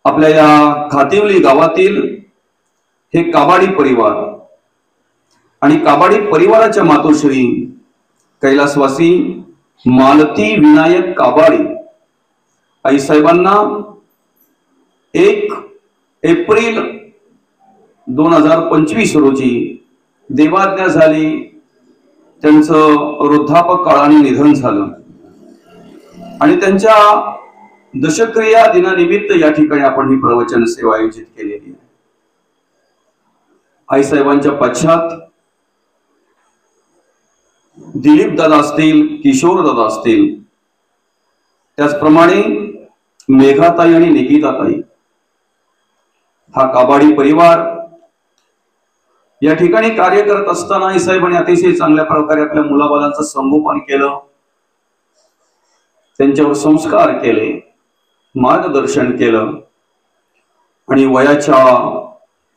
आपल्या या खातिवली गावातील हे काबाडी परिवार आणि काबाडी परिवाराच्या मातोश्री कैलासवासी मालती विनायक काबाडी आई साहेबांना 1 एप्रिल 2025 रोजी देवाज्ञा झाली. त्यांचं वृद्धापक काळाने निधन झालं आणि त्यांच्या दशक्रिया दिनानिमित्त या ठिकाणी आपण ही प्रवचन सेवा आयोजित केलेली आहे. आई साहेबांच्या पश्चात दिलीप दादा असतील, किशोर दादा असतील, त्याचप्रमाणे मेघाताई आणि निकिताताई, हा काबाडी परिवार या ठिकाणी कार्य करत असताना आई साहेबांनी अतिशय चांगल्या प्रकारे आपल्या मुलाबालांचं संगोपन केलं, त्यांच्यावर संस्कार केले, मार्गदर्शन केलं आणि वयाच्या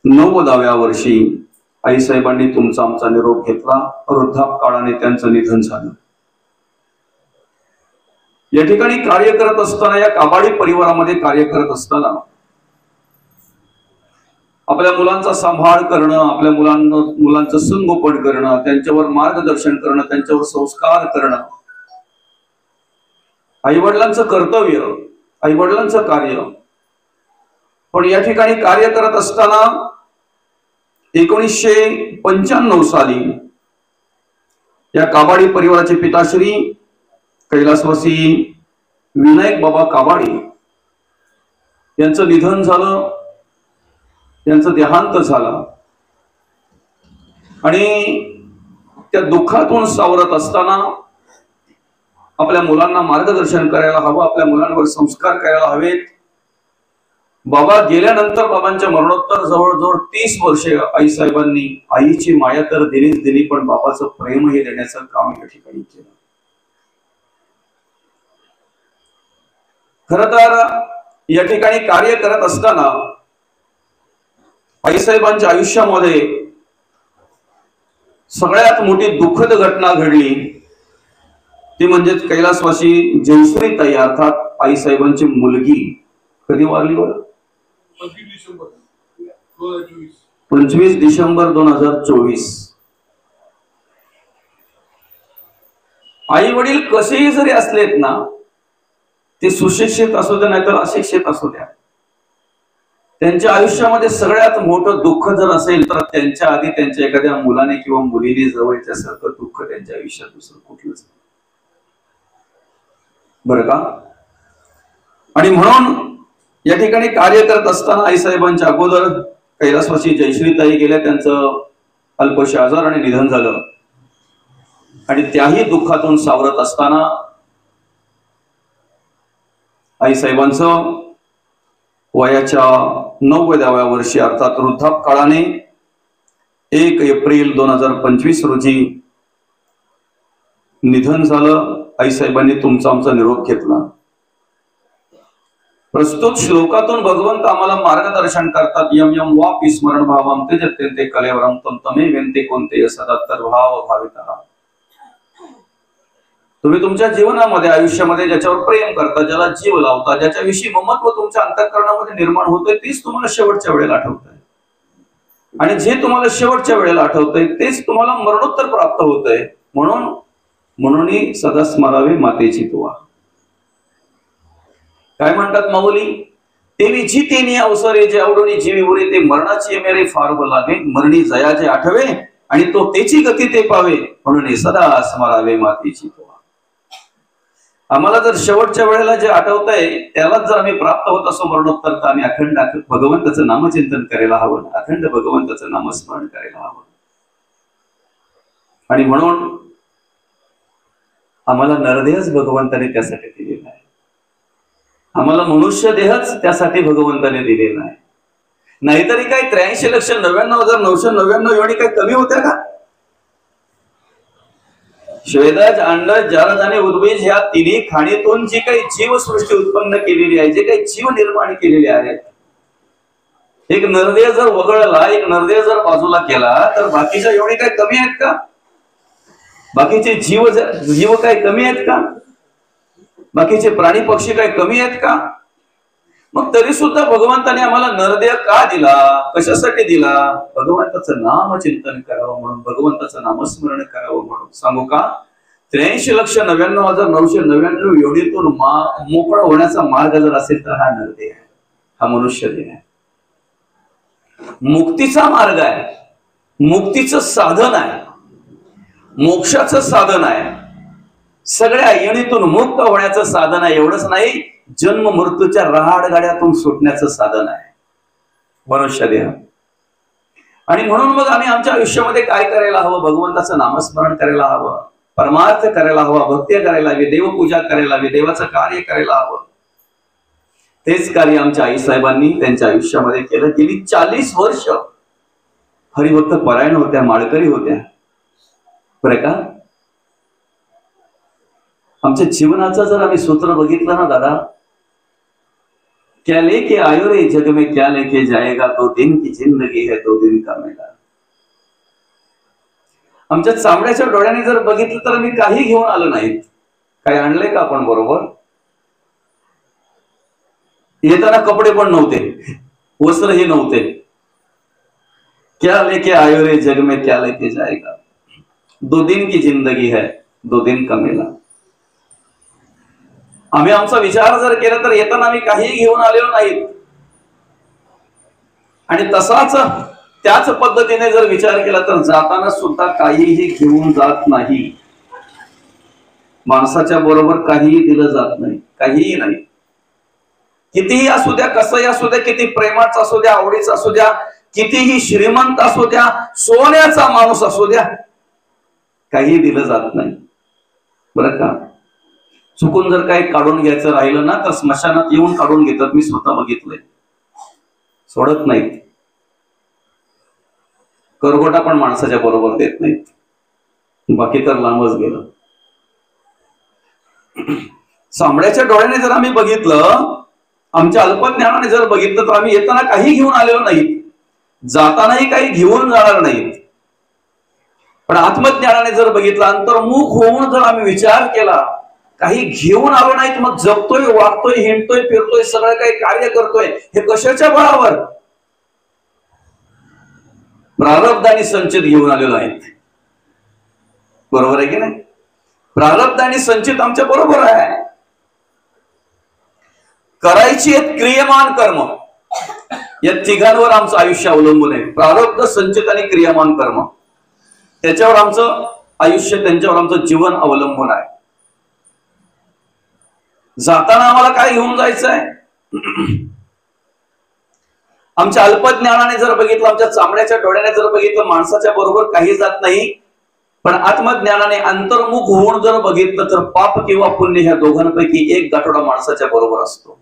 90व्या वर्षी आई साहेबांनी तुमचा आमचा निरोप घेतला. वृद्धापकाळाने त्यांचं निधन झालं. या ठिकाणी कार्य करत असताना, या काबाडी परिवारामध्ये कार्य करत असताना आपल्या मुलांचा सांभाळ करणं, आपल्या मुलांचं संगोपन करणं, त्यांच्यावर मार्गदर्शन करणं, त्यांच्यावर संस्कार करणं, आईवडिलांचं कर्तव्य, आईवडिलांचं कार्य. पण या ठिकाणी कार्य करत असताना 1995 साली या काबाडी परिवाराचे पिताश्री कैलासवासी विनायक बाबा काबाडी यांचं निधन झालं, यांचं देहांत झाला. आणि त्या दुःखातून सावरत असताना आपल्या मुलांना मार्गदर्शन करायला हवं, आपल्या मुलांवर संस्कार करायला हवेत. बाबा गेल्यानंतर, बाबांच्या मरणोत्तर जवळजवळ 30 वर्षे आई साहेबांनी आईची माया तर दिलीच दिली, पण बाबाचं प्रेमही देण्याचं काम या ठिकाणी केलं. खरं तर या ठिकाणी कार्य करत असताना आई साहेबांच्या आयुष्यामध्ये सगळ्यात मोठी दुःखद घटना घडली, ती म्हणजे कैलासवासी जयश्रीताई अर्थात आई साहेबांची मुलगी कधी वारली बरं? 25 डिसेंबर 2024. आई वडील कसेही जरी असलेत ना, ते सुशिक्षित असू द्या नाहीतर अशिक्षित असू द्या, त्यांच्या आयुष्यामध्ये सगळ्यात मोठं दुःख जर असेल तर त्यांच्या आधी त्यांच्या एखाद्या मुलाने किंवा मुलीने जवळच्यासारखं दुःख त्यांच्या आयुष्यात दुसरं कुठलंच बरं का. आणि म्हणून या ठिकाणी कार्य करत असताना आई साहेबांच्या अगोदर कैलासवासी जयश्रीताई गेल्या, त्यांचं अल्पशे आजाराने निधन झालं. आणि त्याही दुःखातून सावरत असताना आई साहेबांचं वयाच्या 90व्या वर्षी अर्थात वृद्धापकाळाने 1 एप्रिल 2025 रोजी निधन झालं. आई साहेबांनी तुमचा आमचा निरोप घेतला. प्रस्तुत श्लोकातून भगवंत आम्हाला मार्गदर्शन करतात. यम यम वापि स्मरण भावम त्यजत्यन्ते कलेवरम तम तमे वेन्ते कोणते सदत्तर भाव भावितः. तुम्ही तुमच्या जीवनामध्ये, आयुष्यामध्ये ज्याच्यावर प्रेम करता, ज्याला जीव लावता, ज्याच्याविषयी ममत्व तुमच्या अंतःकरणामध्ये निर्माण होतंय, तीच तुम्हाला शेवटच्या वेळेला आठवतंय. आणि जे तुम्हाला शेवटच्या वेळेला आठवतंय तेच तुम्हाला मरणोत्तर प्राप्त होतंय. म्हणून सदा स्मरावे मातेची तुवा. काय म्हणतात माऊली? तेवी जी तेनी अवसरे जे आवडून जीवी उरे, ते मरणाची मेरे फार लागे, मरणी जया जे आठवे आणि तो तेची गती ते पावे, म्हणून सदा स्मरावे मातेची तुवा. आम्हाला जर शेवटच्या वेळेला जे आठवतंय त्यालाच जर आम्ही प्राप्त होत असो मरणोत्तर, तर आम्ही अखंड भगवंताचं नामचिंतन करायला हवं, अखंड भगवंताचं नामस्मरण करायला हवं. आणि म्हणून आम्हाला नरदेहच भगवंताने त्यासाठी दिलेला आहे, आम्हाला मनुष्य देहच त्यासाठी भगवंताने दिलेला आहे. नाहीतरी काय 83,99,999 योनी काही कमी होत्या का? श्वेदज, अंडज, जलज आणि उद्भिज ह्या तिन्ही खाणीतून जी काही जीवसृष्टी उत्पन्न केलेली आहे, जे काही जीव निर्माण केलेले आहेत, एक नरदेह जर वगळला, एक नरदेह जर बाजूला केला तर बाकीच्या योनी काही कमी आहेत का? बाकीचे जीव काय कमी आहेत का? बाकीचे प्राणी पक्षी काय कमी आहेत का? मग तरी सुद्धा भगवंताने आम्हाला नरदेह का दिला, कशासाठी दिला? भगवंताचं नाम चिंतन करावं म्हणून, भगवंताचं नामस्मरण करावं म्हणून. सांगू का, 83,99,999 योनीतून मोकळा होण्याचा मार्ग जर असेल तर हा नरदेह आहे, हा मनुष्य देह आहे. मुक्तीचा मार्ग आहे, मुक्तीचं साधन आहे, मोक्षाचं साधन आहे, सगळ्या योनीतून मुक्त होण्याचं साधन आहे. एवढंच नाही, जन्म मृत्यूच्या रहाडगाड्यातून सुटण्याचं साधन आहे मनुष्य देह. आणि म्हणून मग आम्ही आमच्या आयुष्यामध्ये काय करायला हवं? भगवंताचं नामस्मरण करायला हवं, परमार्थ करायला हवा, भक्ती करायला हवी, देवपूजा करायला हवी, देवाचं कार्य करायला हवं. तेच कार्य आमच्या आईसाहेबांनी त्यांच्या आयुष्यामध्ये केलं. गेली 40 वर्ष हरिभक्त परायण होत्या, माळकरी होत्या, बरं का. आमच्या जीवनाचं जर आम्ही सूत्र बघितलं ना दादा, क्या लेके आयो रे जग में क्या लेके जाएगा, 2 दिन की जिंदगी है 2 दिन का मेला. आमच्या चामड्याच्या डोळ्याने जर बघितलं तर मी काही घेऊन आलो नाहीत. काही आणलंय का आपण बरोबर? येताना कपडे पण नव्हते, वस्त्रही नव्हते. क्या लेके आयो रे जग में क्या लेके जाएगा, 2 दिन की जिंदगी है 2 दिन का मेला. आम्ही आमचा विचार जर केला तर येताना आम्ही काही घेऊन आलेलो नाहीत. आणि तसाच त्याच पद्धतीने जर विचार केला तर जाताना सुद्धा काहीही घेऊन जात नाही. माणसाच्या बरोबर काहीही दिलं जात नाही, काहीही नाही. कितीही असू द्या, कसंही असू द्या, किती प्रेमाचा असू द्या, आवडीचा असू द्या, कितीही श्रीमंत असू द्या, सोन्याचा माणूस असू द्या, काही दिलं जात नाही, बरं का. चुकून जर काही काढून घ्यायचं राहिलं ना तर स्मशानात येऊन काढून घेतात. मी स्वतः बघितलंय, सोडत नाहीत. करगोटा पण माणसाच्या बरोबर देत नाहीत, बाकी तर लांबच गेलं. चामड्याच्या डोळ्याने जर आम्ही बघितलं, आमच्या अल्पज्ञानाने जर बघितलं तर आम्ही येताना काही घेऊन आलेलो नाहीत, जातानाही काही घेऊन जाणार नाहीत. पण आत्मज्ञानाने जर बघितलं, अंतर्मुख होऊन जर आम्ही विचार केला, काही घेऊन आलो नाहीत, मग जगतोय, वागतोय, हिंडतोय, फिरतोय, सगळं काही कार्य करतोय, हे कशाच्या बळावर? प्रारब्धाने संचित घेऊन आलेलो आहेत, बरोबर आहे की नाही? प्रारब्धाने संचित आमच्या बरोबर आहे. करायची आहेत क्रियमान कर्म, या तिघांवर आमचं आयुष्य अवलंबून आहे. प्रारब्ध, संचित आणि क्रियमान कर्म, त्याच्यावर आमचं आयुष्य, त्यांच्यावर आमचं जीवन अवलंबून आहे. जाताना आम्हाला काय घेऊन जायचं आहे? आमच्या अल्पज्ञानाने जर बघितलं, आमच्या चामड्याच्या डोळ्याने जर बघितलं, माणसाच्या बरोबर काही जात नाही. पण आत्मज्ञानाने अंतर्मुख होऊन जर बघितलं तर पाप किंवा पुण्य ह्या दोघांपैकी एक गाठोडा माणसाच्या बरोबर असतो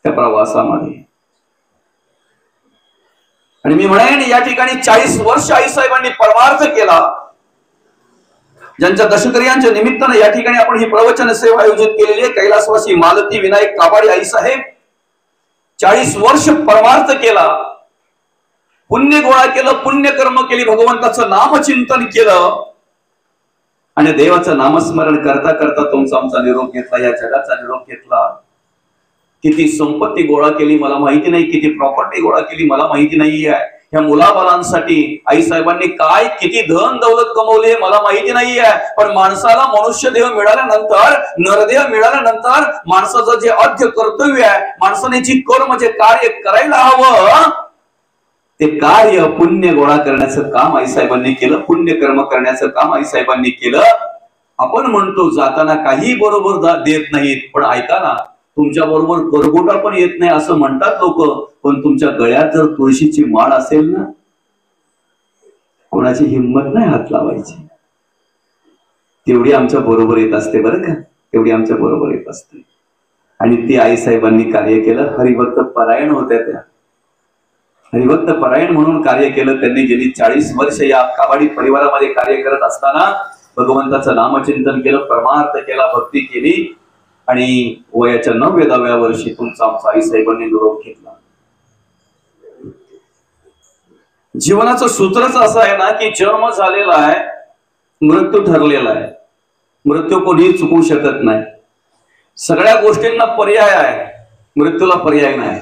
त्या प्रवासामध्ये. आणि मी म्हणेन या ठिकाणी 40 वर्ष आईसाहेबांनी परमार्थ केला. ज्यांच्या दशक्रियांच्या निमित्तानं या ठिकाणी आपण ही प्रवचन सेवा आयोजित केलेली आहे. कैलासवासी मालती विनायक काबाडी आईसाहेब 40 वर्ष परमार्थ केला, पुण्य गोळा केलं, पुण्यकर्म केली, भगवंताचं नामचिंतन केलं आणि देवाचं नामस्मरण करता करता तुमचा आमचा निरोप घेतला, या जगाचा निरोप घेतला. किती संपत्ती गोळा केली मला माहिती नाही, किती प्रॉपर्टी गोळा केली मला माहिती नाही आहे. ह्या मुलाबालांसाठी आईसाहेबांनी काय किती धन दौलत कमवली मला माहिती नाही आहे. पण माणसाला मनुष्य देह मिळाल्यानंतर, नरदेह मिळाल्यानंतर माणसाचं जे आद्य कर्तव्य आहे, माणसाने जी कर्म, जे कार्य करायला हवं, ते कार्य पुण्य गोळा करण्याचं काम आईसाहेबांनी केलं, पुण्य कर्म करण्याचं काम आईसाहेबांनी केलं. आपण म्हणतो जाताना काही बरोबर देत नाहीत, पण ऐका ना, तुमच्या बरोबर करगोटा पण येत नाही असं म्हणतात लोक. पण तुमच्या गळ्यात जर तुळशीची माळ असेल ना, कोणाची हिंमत नाही हात लावायची. तेवढी आमच्या बरोबर येत असते, बरं का, तेवढी आमच्या बरोबर येत असते. आणि ती आईसाहेबांनी कार्य केलं. हरिभक्त परायण होत्या त्या, हरिभक्त परायण म्हणून कार्य केलं त्यांनी. गेली 40 वर्ष या काबाडी परिवारामध्ये कार्य करत असताना भगवंताचं नामचिंतन केलं, परमार्थ केला, भक्ती केली. आणि वयाच्या 9व्या वर्षी तुमचा आमचा आईसाहेबांनी निरोप घेतला. जीवनाचं सूत्रच असं आहे ना की जन्म झालेला आहे, मृत्यू ठरलेला आहे. मृत्यू कोणीही चुकवू शकत नाही. सगळ्या गोष्टींना पर्याय आहे, मृत्यूला पर्याय नाही.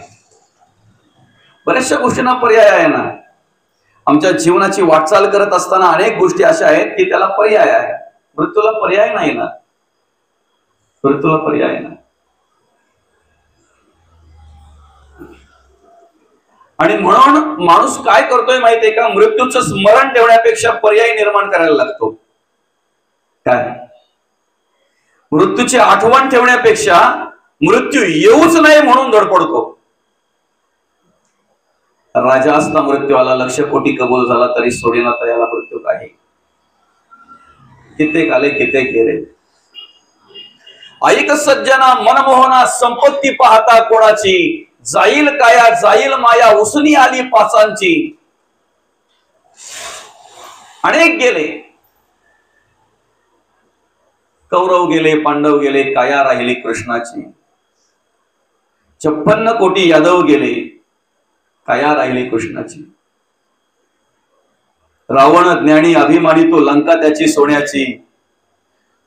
बऱ्याचशा गोष्टींना पर्याय आहे ना. आमच्या जीवनाची वाटचाल करत असताना अनेक गोष्टी अशा आहेत की त्याला पर्याय आहे. मृत्यूला पर्याय नाही ना. मृत्यूला पर्याय नाही. आणि म्हणून माणूस काय करतोय माहितीये का, मृत्यूचं स्मरण ठेवण्यापेक्षा पर्याय निर्माण करायला लागतो. काय, मृत्यूची आठवण ठेवण्यापेक्षा मृत्यू येऊच नाही म्हणून धडपडतो. राजा असता मृत्यू आला, लक्ष कोटी कबूल झाला तरी सोडेना तयाला मृत्यू काही. कित्येक आले कित्येक गेले. ऐक सज्जना मनमोहना संपत्ती पाहता कोणाची, जाईल काया जाईल माया उसनी आली पाचांची. अनेक गेले, कौरव गेले, पांडव गेले, काया राहिली कृष्णाची. 56 कोटी यादव गेले, काया राहिली कृष्णाची. रावण ज्ञानी अभिमानी तो लंका त्याची सोन्याची.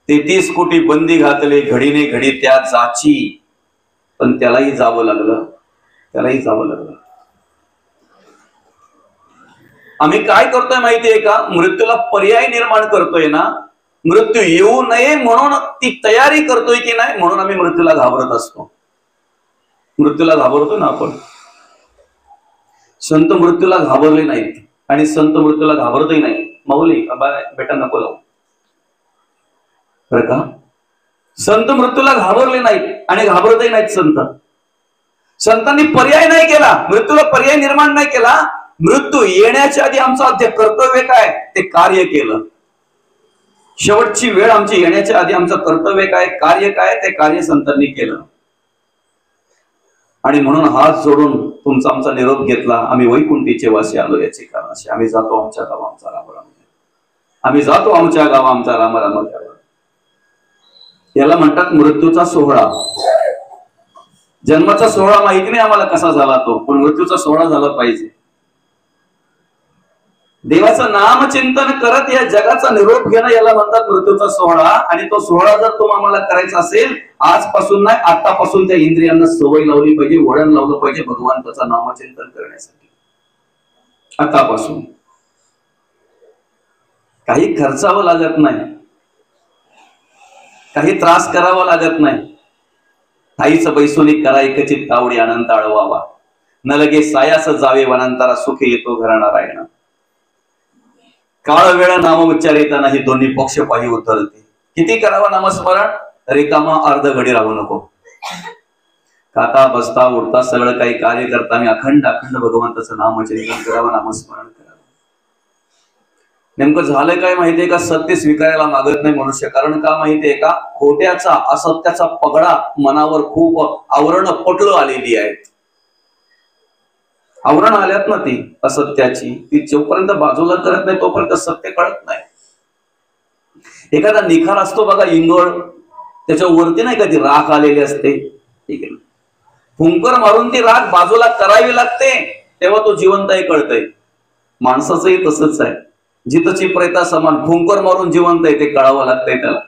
33 कोटी बंदी घातले घडीने घडी त्या जाची. पण त्यालाही जावं लागलं, त्यालाही जावं लागलं. आम्ही काय करतोय माहितीये का, मृत्यूला पर्याय निर्माण करतोय ना. मृत्यू येऊ नये म्हणून ती तयारी करतोय की नाही, म्हणून आम्ही मृत्यूला घाबरत असतो. मृत्यूला घाबरतो ना आपण. संत मृत्यूला घाबरले नाहीत आणि संत मृत्यूला घाबरतही नाही. माऊली बेटा नको लावू बरं का. संत मृत्यूला घाबरले नाहीत आणि घाबरतही नाहीत संत. संतांनी पर्याय नाही केला, मृत्यूला पर्याय निर्माण नाही केला. मृत्यू येण्याच्या आधी आमचं ते कर्तव्य काय ते कार्य केलं. शेवटची वेळ आमची येण्याच्या आधी आमचं कर्तव्य काय, कार्य काय, ते कार्य संतांनी केलं. आणि म्हणून हात जोडून तुमचा आमचा निरोप घेतला. आम्ही वैकुंठीचे वासी आलो याची कारण अशी, आम्ही जातो आमच्या गावा आमचा राम राम. आम्ही जातो आमच्या गावा आमचा राम राम. याला म्हणतात मृत्यूचा सोहळा. जन्माचा सोहळा माहिती नाही आम्हाला कसा झाला तो, पण मृत्यूचा सोहळा झाला पाहिजे. देवाचं नामचिंतन करत या जगाचा निरोप घेणं याला म्हणतात मृत्यूचा सोहळा. आणि तो सोहळा जर तुम्हाला करायचा असेल, आजपासून नाही आतापासून त्या इंद्रियांना सवय लावली पाहिजे, वळण लावलं पाहिजे भगवंताचं नामचिंतन करण्यासाठी. आतापासून काही खर्चावं लागत नाही, काही त्रास करावा लागत नाही. आईचं बैसोनी करा एकचित तावडी अनंत आळवावा, न लगे सायास जावे वनांतारा सुखे येतो घरा नारायण. काळ वेळ नाम उच्चारिता नाही दोन्ही पक्ष पाही उतरते. किती करावं नामस्मरण, रिकामा अर्ध घडी राहू नको. खाता बसता उठता सगळं काही कार्य करता मी अखंड अखंड भगवंताचं नामचिंतन करावं, नामस्मरण करावं. नेमकं झालं काय माहितीये का, सत्य स्वीकारायला मागत नाही मनुष्य. कारण का माहितीये का, खोट्याचा असत्याचा पगडा मनावर खूप आवरण पटलं आलेली आहेत. आवरण आल्यात ना ती असत्याची, ती जोपर्यंत बाजूला करत नाही तोपर्यंत सत्य कळत नाही. एखादा निखार असतो बघा इंगळ, त्याच्यावरती नाही का ती राख आलेली असते, ठीक आहे. फुंकर मारून ती राख बाजूला करावी लागते, तेव्हा तो जिवंतही कळतंय. माणसाचंही तसंच आहे. जितची प्रेता समान, फुंकर मारून जिवंत आहे ते कळावं लागतंय त्याला.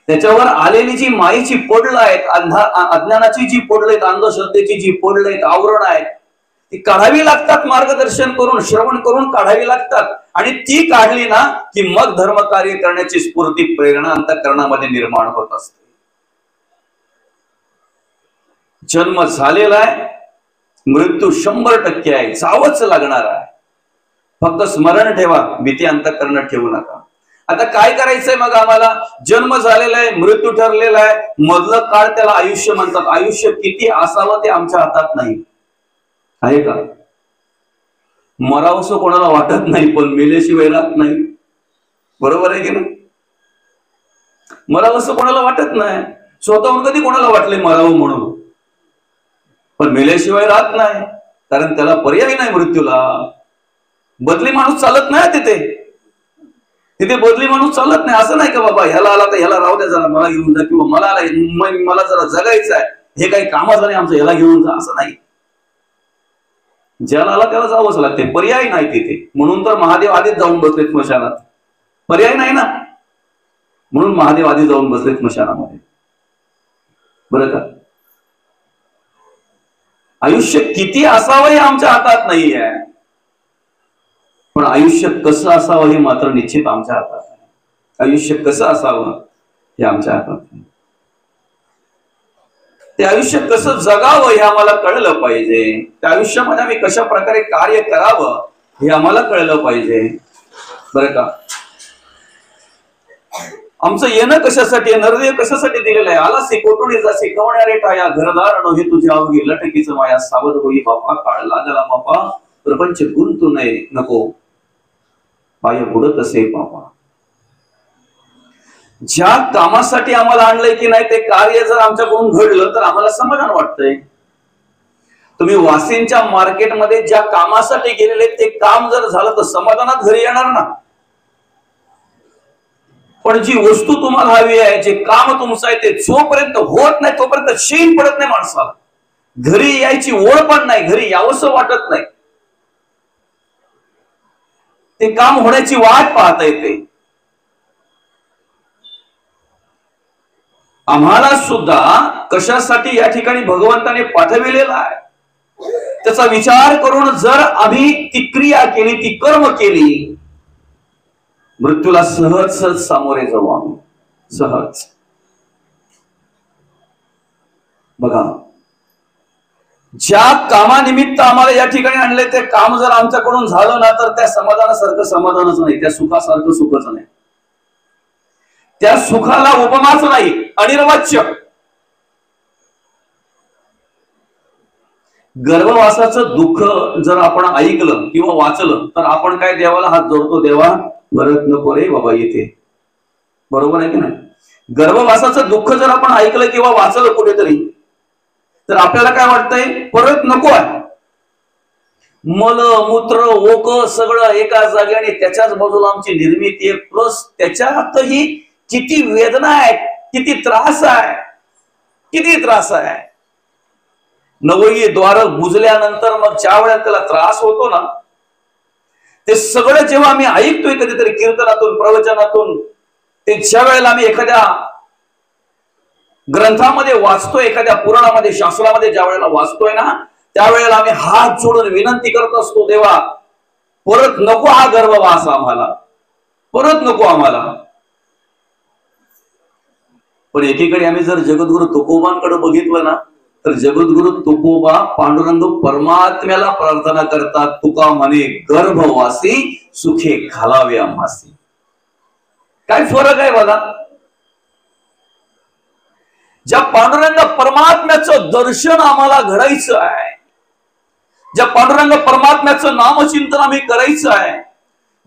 त्याच्यावर आलेली जी मायेची पोडलं आहेत, अज्ञानाची जी पोडलं आहेत, अंधश्रद्धेची जी पोडलं आहेत, आवरण आहेत, ती काढावी लागतात. मार्गदर्शन करून श्रवण करून काढावी लागतात. आणि ती काढली ना की मग धर्म कार्य करण्याची स्फूर्ती प्रेरणा अंतःकरणामध्ये निर्माण होत असते. जन्म झालेला आहे, मृत्यू 100% आहे, जावंच लागणार आहे. फक्त स्मरण ठेवा, भीती अंतःकरणात ठेवू नका. आता काय करायचंय मग आम्हाला, जन्म झालेला आहे, मृत्यू ठरलेला आहे, मधलं काळ त्याला आयुष्य म्हणतात. आयुष्य किती असावं ते आमच्या हातात नाही, आहे का. मरावसं कोणाला वाटत नाही, पण मेल्याशिवाय राहत नाही. बरोबर आहे की नाही. मरावसं कोणाला वाटत नाही, स्वतःहून कधी कोणाला वाटले मरावं म्हणून, पण मेल्याशिवाय राहत नाही. कारण त्याला पर्याय नाही मृत्यूला. बदली माणूस चालत नाही तिथे, तिथे बदली माणूस चालत नाही. असं नाही का बाबा ह्याला आला तर ह्याला राहू द्या जरा, मला घेऊन जा, किंवा मला मला जरा जगायचं आहे, हे काही कामाचं नाही आमचं, ह्याला घेऊन जा, असं नाही. ज्याला आला त्याला जावंच लागते, पर्याय नाही तिथे. म्हणून तर महादेव आधीच जाऊन बसलेत स्मशानात, पर्याय नाही ना, म्हणून महादेव आधी जाऊन बसलेत स्मशानामध्ये. बरं का. आयुष्य किती असावं हे आमच्या हातात नाही आहे, पण आयुष्य कसं असावं हे मात्र निश्चित आमच्या हातात आहे. आयुष्य कसं असावं हे आमच्या हातात आहे. ते आयुष्य कसं जगावं हे आम्हाला कळलं पाहिजे. त्या आयुष्यामध्ये आम्ही कशा प्रकारे कार्य करावं हे आम्हाला कळलं पाहिजे, बरं का. आमचं येणं कशासाठी, नरदेव कशासाठी दिलेलं आहे. आला कोटुणी जसे शिकवणारे टाया, घरदार नो हे तुझ्या अवघी लटकीच माया, सावध होई बापा काळ लागला मापा, प्रपंच गुंतू नये नको पाय बुडत असे पापा. ज्या कामासाठी आम्हाला आणलंय की नाही ते कार्य जर आमच्याकडून घडलं तर आम्हाला समाधान वाटतंय. तुम्ही वासींच्या मार्केटमध्ये ज्या कामासाठी गेलेले ते काम जर झालं तर समाधानात घरी येणार ना. पण जी वस्तू तुम्हाला हवी आहे, जे काम तुमचं आहे, ते जोपर्यंत होत नाही तोपर्यंत शीन पडत नाही माणसाला. घरी यायची ओढ पण नाही, घरी यावंसं वाटत नाही. ते काम होण्याची वाट पाहता येते. आम्हाला सुद्धा कशासाठी या ठिकाणी भगवंताने पाठविलेला आहे त्याचा विचार करून जर आम्ही ती क्रिया केली, ती कर्म केली, मृत्यूला सहज सहज सामोरे जाऊ आम्ही, सहज. बघा, ज्या कामानिमित्त आम्हाला या ठिकाणी आणले ते काम जर आमच्याकडून झालं ना तर त्या समाधानासारखं समाधानच नाही, त्या सुखासारखं सुखच नाही, त्या सुखाला उपमाच नाही, अनिर्वाच्य. गर्भवासाचं दुःख जर आपण ऐकलं किंवा वाचलं तर आपण काय देवाला हात जोडतो, देवा परत नको रे बाबा येते. बरोबर आहे की नाही. गर्भवासाचं दुःख जर आपण ऐकलं किंवा वाचलं कुठेतरी तर आपल्याला काय वाटतंय, परत नको आहे. मल मूत्र ओक सगळं एका जागी आणि त्याच्याच बाजूला आमची निर्मिती आहे, प्लस त्याच्यातही किती वेदना आहे, किती त्रास आहे, किती त्रास आहे. नवई द्वार बुजल्यानंतर मग ज्या वेळेला त्याला त्रास होतो ना, ते सगळं जेव्हा आम्ही ऐकतोय कधीतरी कीर्तनातून, प्रवचनातून, ते ज्या वेळेला आम्ही एखाद्या ग्रंथामध्ये वाचतोय, एखाद्या पुराणामध्ये, शास्त्रामध्ये ज्या वेळेला वाचतोय ना, त्यावेळेला आम्ही हात जोडून विनंती करत असतो, देवा परत नको हा गर्भवास आम्हाला, परत नको आम्हाला. पण एकीकडे आम्ही जर जगद्गुरु तुकोबांकडे बघितलं ना तर जगद्गुरु तुकोबा पांडुरंग परमात्म्याला प्रार्थना करतात, तुका म्हणे गर्भवासी सुखे घालावे आम्हासी. काय फरक आहे बघा. ज्या पांडुरंग परमात्म्याचं दर्शन आम्हाला घडायचं आहे, ज्या पांडुरंग परमात्म्याचं नामचिंतन आम्ही करायचं आहे,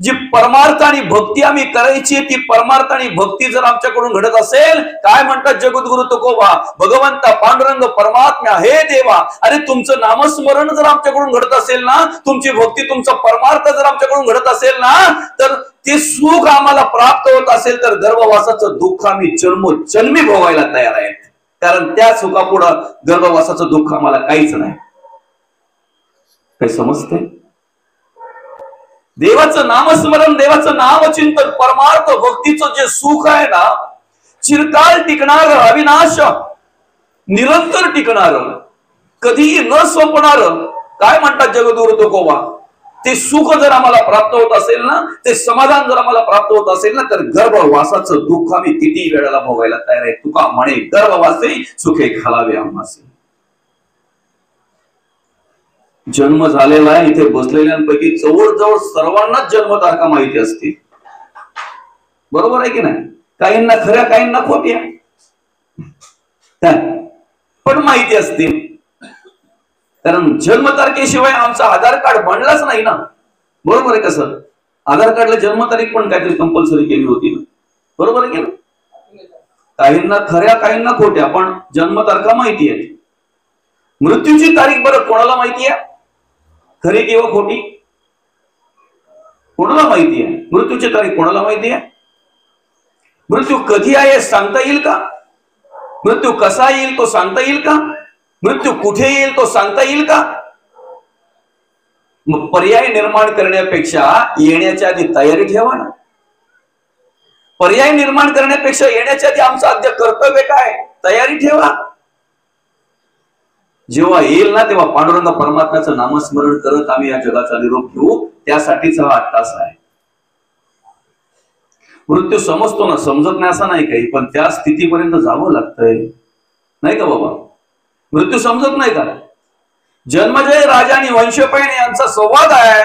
जी परमार्थ आणि भक्ती आम्ही करायची, ती परमार्थ आणि भक्ती जर आमच्याकडून घडत असेल, काय म्हणतात जगद्गुरु तुकोबा, भगवंता पांडुरंग परमात्म्या हे देवा, अरे तुमचं नामस्मरण जर आमच्याकडून घडत असेल ना, तुमची भक्ती, तुमचा परमार्थ जर आमच्याकडून घडत असेल ना, तर ते सुख आम्हाला प्राप्त होत असेल तर गर्भवासाचं दुःख आम्ही जन्मोजन्मी भोगायला तयार आहेत. कारण त्या सुखापुढं गर्भवासाचं दुःख आम्हाला काहीच नाही. काही समजते. देवाचं नामस्मरण, देवाचं नामचिंतन, परमार्थ भक्तीचं जे सुख आहे ना, चिरकाल टिकणार, अविनाश, निरंतर टिकणार, कधीही न संपणार. काय म्हणतात जगद्गुरु तुकोबा, ते सुख जर आम्हाला प्राप्त होत असेल ना, ते समाधान जर आम्हाला प्राप्त होत असेल ना, तर गर्भवासाचं दुःख आम्ही किती वेळेला भोगायला तयार आहे. तुका म्हणे गर्भवासी सुखे घालावे आम्हासी. जन्म झालेला आहे, इथे बसलेल्यांपैकी जवळजवळ सर्वांनाच जन्मतारखा माहिती असते. बरोबर आहे की नाही. काहींना खऱ्या, काहींना खोट्या, पण माहिती असते. कारण जन्मतारखेशिवाय आमचा आधार कार्ड बनलाच नाही ना. बरोबर आहे. कसं आधार कार्डला जन्मतारीख पण काहीतरी कंपल्सरी केली होती ना. बरोबर आहे की नाही. काहींना खऱ्या, काहींना खोट्या, पण जन्मतारखा माहिती आहे. मृत्यूची तारीख बरं कोणाला माहिती आहे, खरी किंवा खोटी, कोणाला माहिती आहे. मृत्यूची तारीख कोणाला माहिती आहे. मृत्यू कधी आहे सांगता येईल का. मृत्यू कसा येईल तो सांगता येईल का. मृत्यू कुठे येईल तो सांगता येईल का. मग पर्याय निर्माण करण्यापेक्षा येण्याच्या आधी तयारी ठेवा ना. पर्याय निर्माण करण्यापेक्षा येण्याच्या आधी आमचं आद्य कर्तव्य काय, तयारी ठेवा. जेव्हा येईल ना तेव्हा पांडुरंग परमात्म्याचं नामस्मरण करत आम्ही या जगाचा निरोप घेऊ. त्यासाठीच हा 8 तास आहे. मृत्यू समजतो ना, समजत नाही असं नाही काही, पण त्या स्थितीपर्यंत जावं लागतंय, नाही का बाबा? मृत्यू समजत नाही का? जन्मजय राजा आणि वंशपायन यांचा संवाद आहे.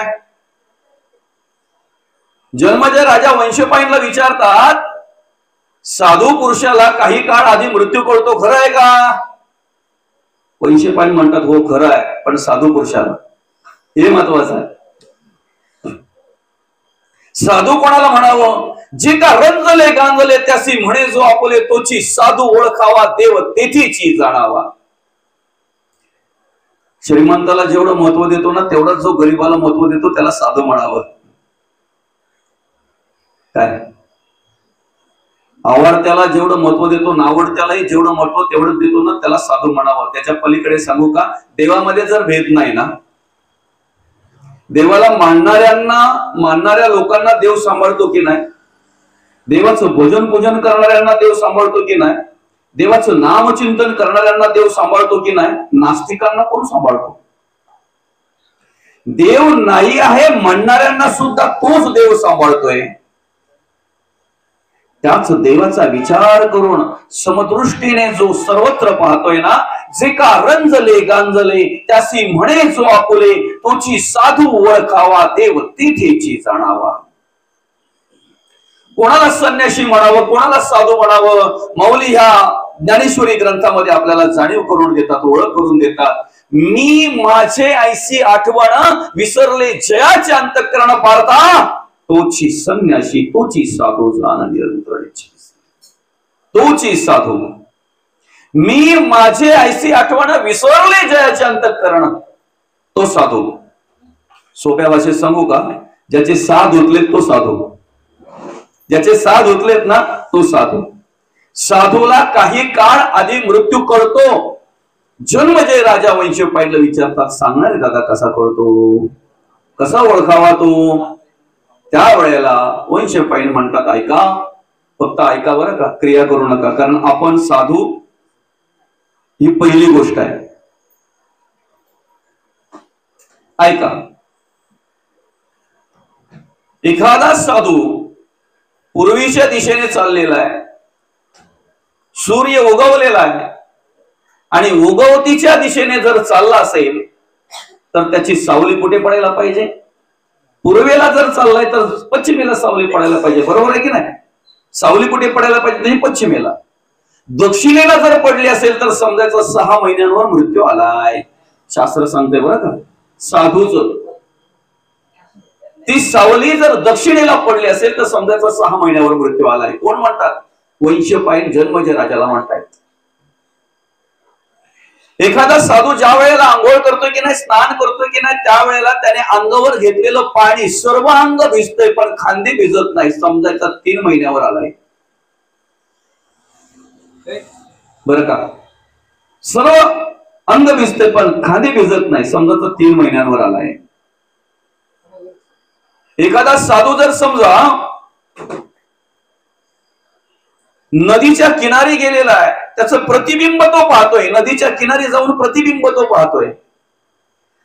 जन्मजय राजा वंशपायनला विचारतात, साधू पुरुषाला काही काळ आधी मृत्यू कळतो, खरं आहे का? वंशपायन म्हणतात, हो खरं आहे, पण साधू पुरुषाला. हे महत्वाचं आहे. साधू कोणाला म्हणावं? जे का रंजले गांजले त्यासी म्हणे जो आपुले तोची साधू ओळखावा देव तेथीची जाणावा. श्रीमंताला जेवढं महत्व देतो ना तेवढंच जो गरीबाला महत्व देतो त्याला साधू म्हणावं. काय आवडत्याला जेवढं महत्व देतो, नावडत्यालाही जेवढं महत्व तेवढं देतो ना त्याला साधू म्हणावं. त्याच्या पलीकडे सांगू का, देवामध्ये जर भेद नाही ना, देवाला मानणाऱ्या लोकांना देव सांभाळतो की नाही, देवाचं भजन पूजन करणाऱ्यांना देव सांभाळतो की नाही, देवाचं नामचिंतन करणाऱ्यांना देव सांभाळतो की नाही, नास्तिकांना कोण सांभाळतो? देव नाही आहे म्हणणाऱ्यांना सुद्धा तोच देव सांभाळतोय. त्याच देवाचा विचार करून समदृष्टीने जो सर्वत्र पाहतोय ना, जे का रंजले गांजले त्यासी म्हणे जो आपुले तोची साधू ओळखावा देव तिथेची जाणावा. कोणाला संन्यासी म्हणावं, कोणाला साधू म्हणावं, माऊली ह्या ज्ञानेश्वरी ग्रंथामध्ये आपल्याला जाणीव करून देतात, ओळख करून देतात. मी माझे ऐसी आठवण विसरले जयाचे अंतःकरण पारता तोची संन्यासी तोची साधू जाण निरंतरची. तोची साधू. मी माझे ऐसी आठवण विसरले जयाचे अंतःकरण तो साधू. सोप्या भाषेत सांगू का, ज्याचे साध उतलेत तो साधू. ज्याचे साध उतलेत ना तो साधू. साधूला काही काळ आधी मृत्यू कळतो. जन्मजय राजा वंशपायनला विचारतात, सांगणार दादा कसा कळतो, कसा ओळखावा तो? त्या वेळेला वंशपायन म्हणतात, ऐका, फक्त ऐका बरं का, क्रिया करू नका, कारण आपण साधू ही पहिली गोष्ट आहे. ऐका, एखादा साधू पूर्वीच्या दिशेने चाललेला आहे, सूर्य उगवलेला आहे आणि उगवतीच्या दिशेने जर चालला असेल तर त्याची सावली कुठे पडायला पाहिजे? पूर्वेला जर चाललाय तर पश्चिमेला सावली पडायला पाहिजे, बरोबर आहे की नाही? सावली कुठे पडायला पाहिजे? नाही, पश्चिमेला. दक्षिणेला जर पडली असेल तर समजायचं 6 महिन्यांवर मृत्यू आलाय. शास्त्र सांगते बरं का. साधूच ती सावली जर दक्षिणेला पडली असेल तर समजायचं 6 महिन्यावर मृत्यू आलाय. कोण म्हणतात? वंशपायन जन्मजय राजाला म्हणतायत. एखादा साधू ज्या वेळेला आंघोळ करतोय की नाही, स्नान करतोय की नाही, त्यावेळेला त्याने अंगावर घेतलेलं पाणी सर्व अंग भिजतंय पण खांदे भिजत नाही, समजायचा 3 महिन्यावर आलाय. बरं का? सर्व अंग भिजतंय पण खांदे भिजत नाही, समजायचं 3 महिन्यांवर आलाय. एखादा साधू जर समजा नदीच्या किनारी गेलेला आहे, त्याचं प्रतिबिंब तो पाहतोय, नदीच्या किनारी जाऊन प्रतिबिंब तो पाहतोय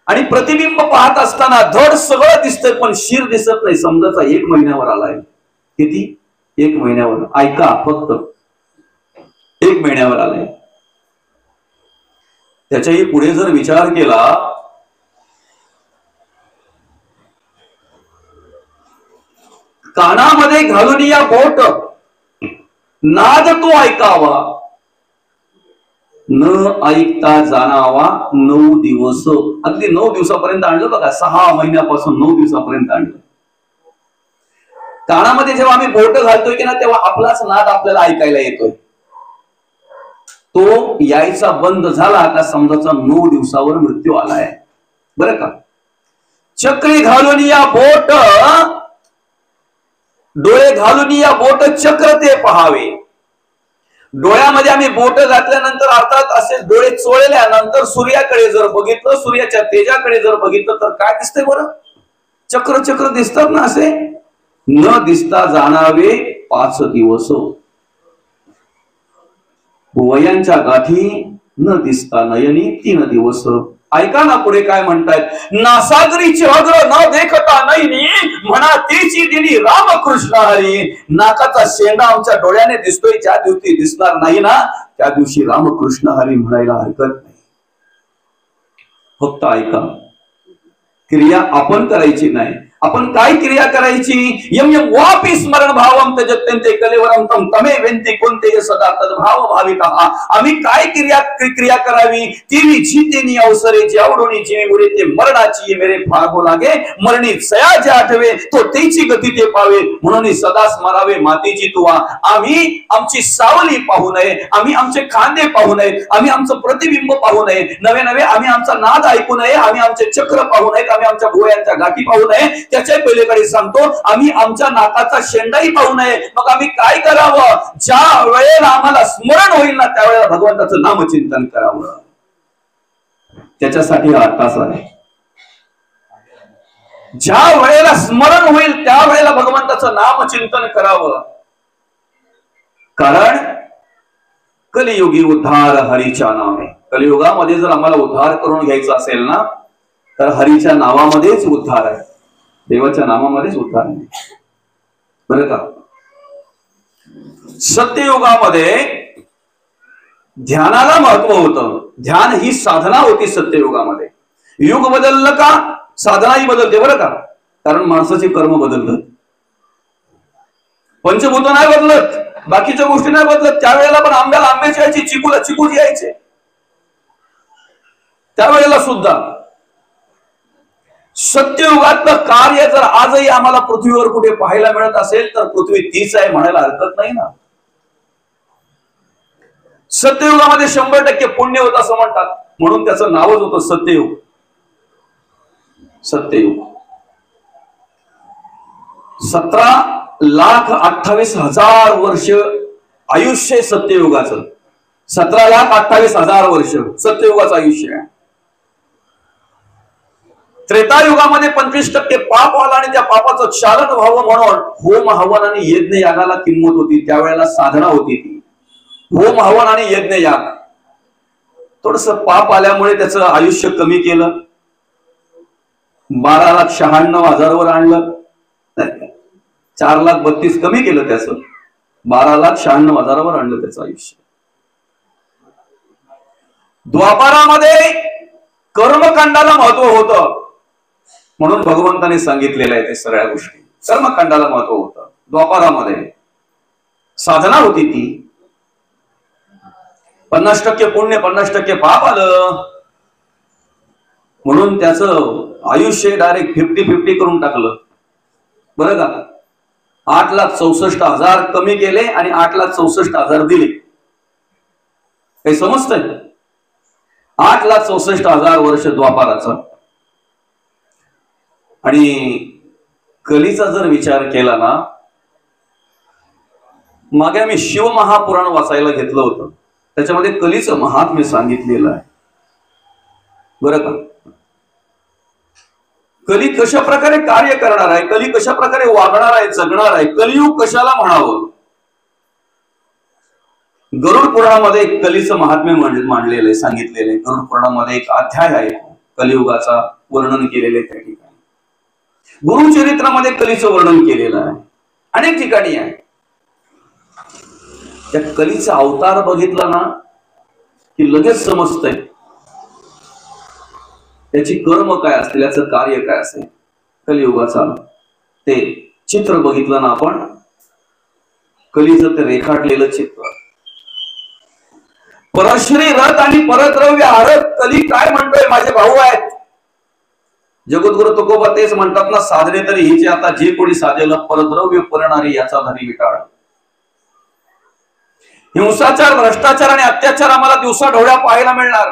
आणि प्रतिबिंब पाहत असताना धड सगळं दिसतंय पण शिर दिसत नाही, समजायचा 1 महिन्यावर आलाय. किती? 1 महिन्यावर. ऐका, फक्त 1 महिन्यावर आलाय. त्याच्याही पुढे जर विचार केला, कानामध्ये घालून या बोट नाद तो ऐकावा, न ऐकता जाणावा 9 दिवस. अगदी 9 दिवसापर्यंत आणलं बघा, 6 महिन्यापासून 9 दिवसापर्यंत आणलं. कानामध्ये जेव्हा आम्ही बोट घालतोय की ना तेव्हा आपलाच नाद आपल्याला ऐकायला येतोय. तो यायचा बंद झाला का समजायचा 9 दिवसावर मृत्यू आलाय. बरं का? चक्री घालून या बोट, डोळे घालून या बोट चक्र ते पहावे. डोळ्यामध्ये आम्ही बोट घातल्यानंतर अर्थात असे डोळे चोळल्यानंतर सूर्याकडे जर बघितलं, सूर्याच्या तेजाकडे जर बघितलं तर काय दिसतंय बरं? चक्र चक्र दिसतात ना असे. न दिसता जाणावे 5 दिवस. वयांच्या गाठी न दिसता नयनी 3 दिवस. ऐका ना पुढे काय म्हणतायत. नासागरीचे अग्र न देखता नयनी म्हणा तेची दिनी रामकृष्ण हरी. नाकाचा शेंडा आमच्या डोळ्याने दिसतोय, ज्या दिवशी दिसणार नाही ना त्या दिवशी रामकृष्ण हरी म्हणायला हरकत नाही. फक्त ऐका, क्रिया आपण करायची नाही. आपण काय क्रिया करायची. यम यम वापी स्मरण भावम त्यजत्यन्ते कलेवरम तम तमे वेंती कोणते सदा तद्भाव भावितः. आम्ही काय क्रिया करावी. ती जीतेनी अवसरे जे आवडूनी जीवी उरे ते मरणाची मेरे फागो लागे. मरणी सया जे आठवे तो तेची गती ते पावे. म्हणून सदा स्मरावे मातीची तुवा. आम्ही आमची सावली पाहू नये, आम्ही आमचे खांदे पाहू नये, आम्ही आमचं प्रतिबिंब पाहू नये, नवे नवे आम्ही आमचा नाद ऐकू नये, आम्ही आमचे चक्र पाहू नयेत, आम्ही आमच्या भुवयांच्या गाठी पाहू नये. त्याच्या पलीकडे सांगतो आम्ही आमच्या नाकाचा शेंडाही पाहू नये. मग आम्ही काय करावं. ज्या वेळेला आम्हाला स्मरण होईल ना त्यावेळेला भगवंताचं नामचिंतन करावं. त्याच्यासाठी हा तास आहे. ज्या वेळेला स्मरण होईल त्यावेळेला भगवंताचं नामचिंतन करावं. कारण कलियुगी उद्धार हरीच्या नामे. कलियुगामध्ये जर आम्हाला उद्धार करून घ्यायचा असेल ना तर हरीच्या नावामध्येच उद्धार आहे, देवाच्या नामामध्येच उद्धार आहे. बरं का. सत्ययुगामध्ये ध्यानाला महत्व होतं. ध्यान ही साधना होती सत्ययुगामध्ये. युग बदललं का साधनाही बदलते. बरं का. कारण माणसाचे कर्म बदलतात. पंचभूत नाही बदलत, बाकीच्या गोष्टी नाही बदलत. त्यावेळेला पण आंब्याला आंब्याची यायची, चिकूला चिकूची यायचे. त्यावेळेला सुद्धा सत्ययुगातलं कार्य जर आजही आम्हाला पृथ्वीवर कुठे पाहायला मिळत असेल तर पृथ्वी तीच आहे म्हणायला हरकत नाही ना. सत्ययुगामध्ये 100% पुण्य होत असं म्हणतात, म्हणून त्याचं नावच होतं सत्ययुग. सत्ययुग 17,28,000 वर्ष आयुष्य सत्ययुगाचं. 17,28,000 वर्ष सत्ययुगाचं आयुष्य आहे. त्रेतायुगामध्ये 25% पाप आला आणि त्या पापाचं क्षालन व्हावं म्हणून होम हवन आणि यज्ञ यागाला किंमत होती. त्यावेळेला साधना होती ती होम हवन आणि यज्ञ याग. थोडस पाप आल्यामुळे त्याचं आयुष्य कमी केलं, 12,96,000 वर आणलं. 4,32,000 कमी केलं त्याचं, 12,96,000 वर आणलं त्याचं आयुष्य. द्वापारामध्ये कर्मकांडाला महत्व होतं म्हणून भगवंताने सांगितलेलं आहे ते सगळ्या गोष्टी. कर्मकांडाला महत्व होतं. द्वापारामध्ये साधना होती ती. 50% पुण्य 50% पाप आलं म्हणून त्याचं आयुष्य डायरेक्ट 50-50 करून टाकलं. बरं का. 8,64,000 कमी केले आणि 8,64,000 दिले. काही समजतंय. 8,64,000 वर्ष द्वापाराचं. आणि कलीचा जर विचार केला ना, मागे आम्ही शिवमहापुराण वाचायला घेतलं होतं, त्याच्यामध्ये कलीचं महात्म्य सांगितलेलं आहे. बरं का. कली कशा प्रकारे कार्य करणार आहे, कली कशा प्रकारे वागणार आहे, जगणार आहे, कलियुग कशाला म्हणावं. गरुड पुराणामध्ये एक कलीचं महात्म्य मांडलेलं आहे, सांगितलेलं आहे. गरुड पुराणामध्ये एक अध्याय आहे कलियुगाचा वर्णन केलेले. त्या ठिकाणी गुरुचरित्रामध्ये कलीचं वर्णन केलेलं आहे, अनेक ठिकाणी आहे. त्या कलीचा अवतार बघितला ना की लगेच समजतंय त्याची कर्म काय असतील, याचं कार्य काय असेल. कलियुगाचा ते चित्र बघितलं ना आपण, कलीचं ते रेखाटलेलं चित्र. परश्री रथ आणि परद्रव्य आरत. कली काय म्हणतोय, माझे भाऊ आहेत. जगद्गुरु तुकोबा तेच म्हणतात ना, साधने तरी हिचे आता जे कोणी साधेल, परद्रव्य परणारी याचा धरी विटाळ. हिंसाचार, भ्रष्टाचार आणि अत्याचार आम्हाला दिवसा ढवळ्या पाहायला मिळणार.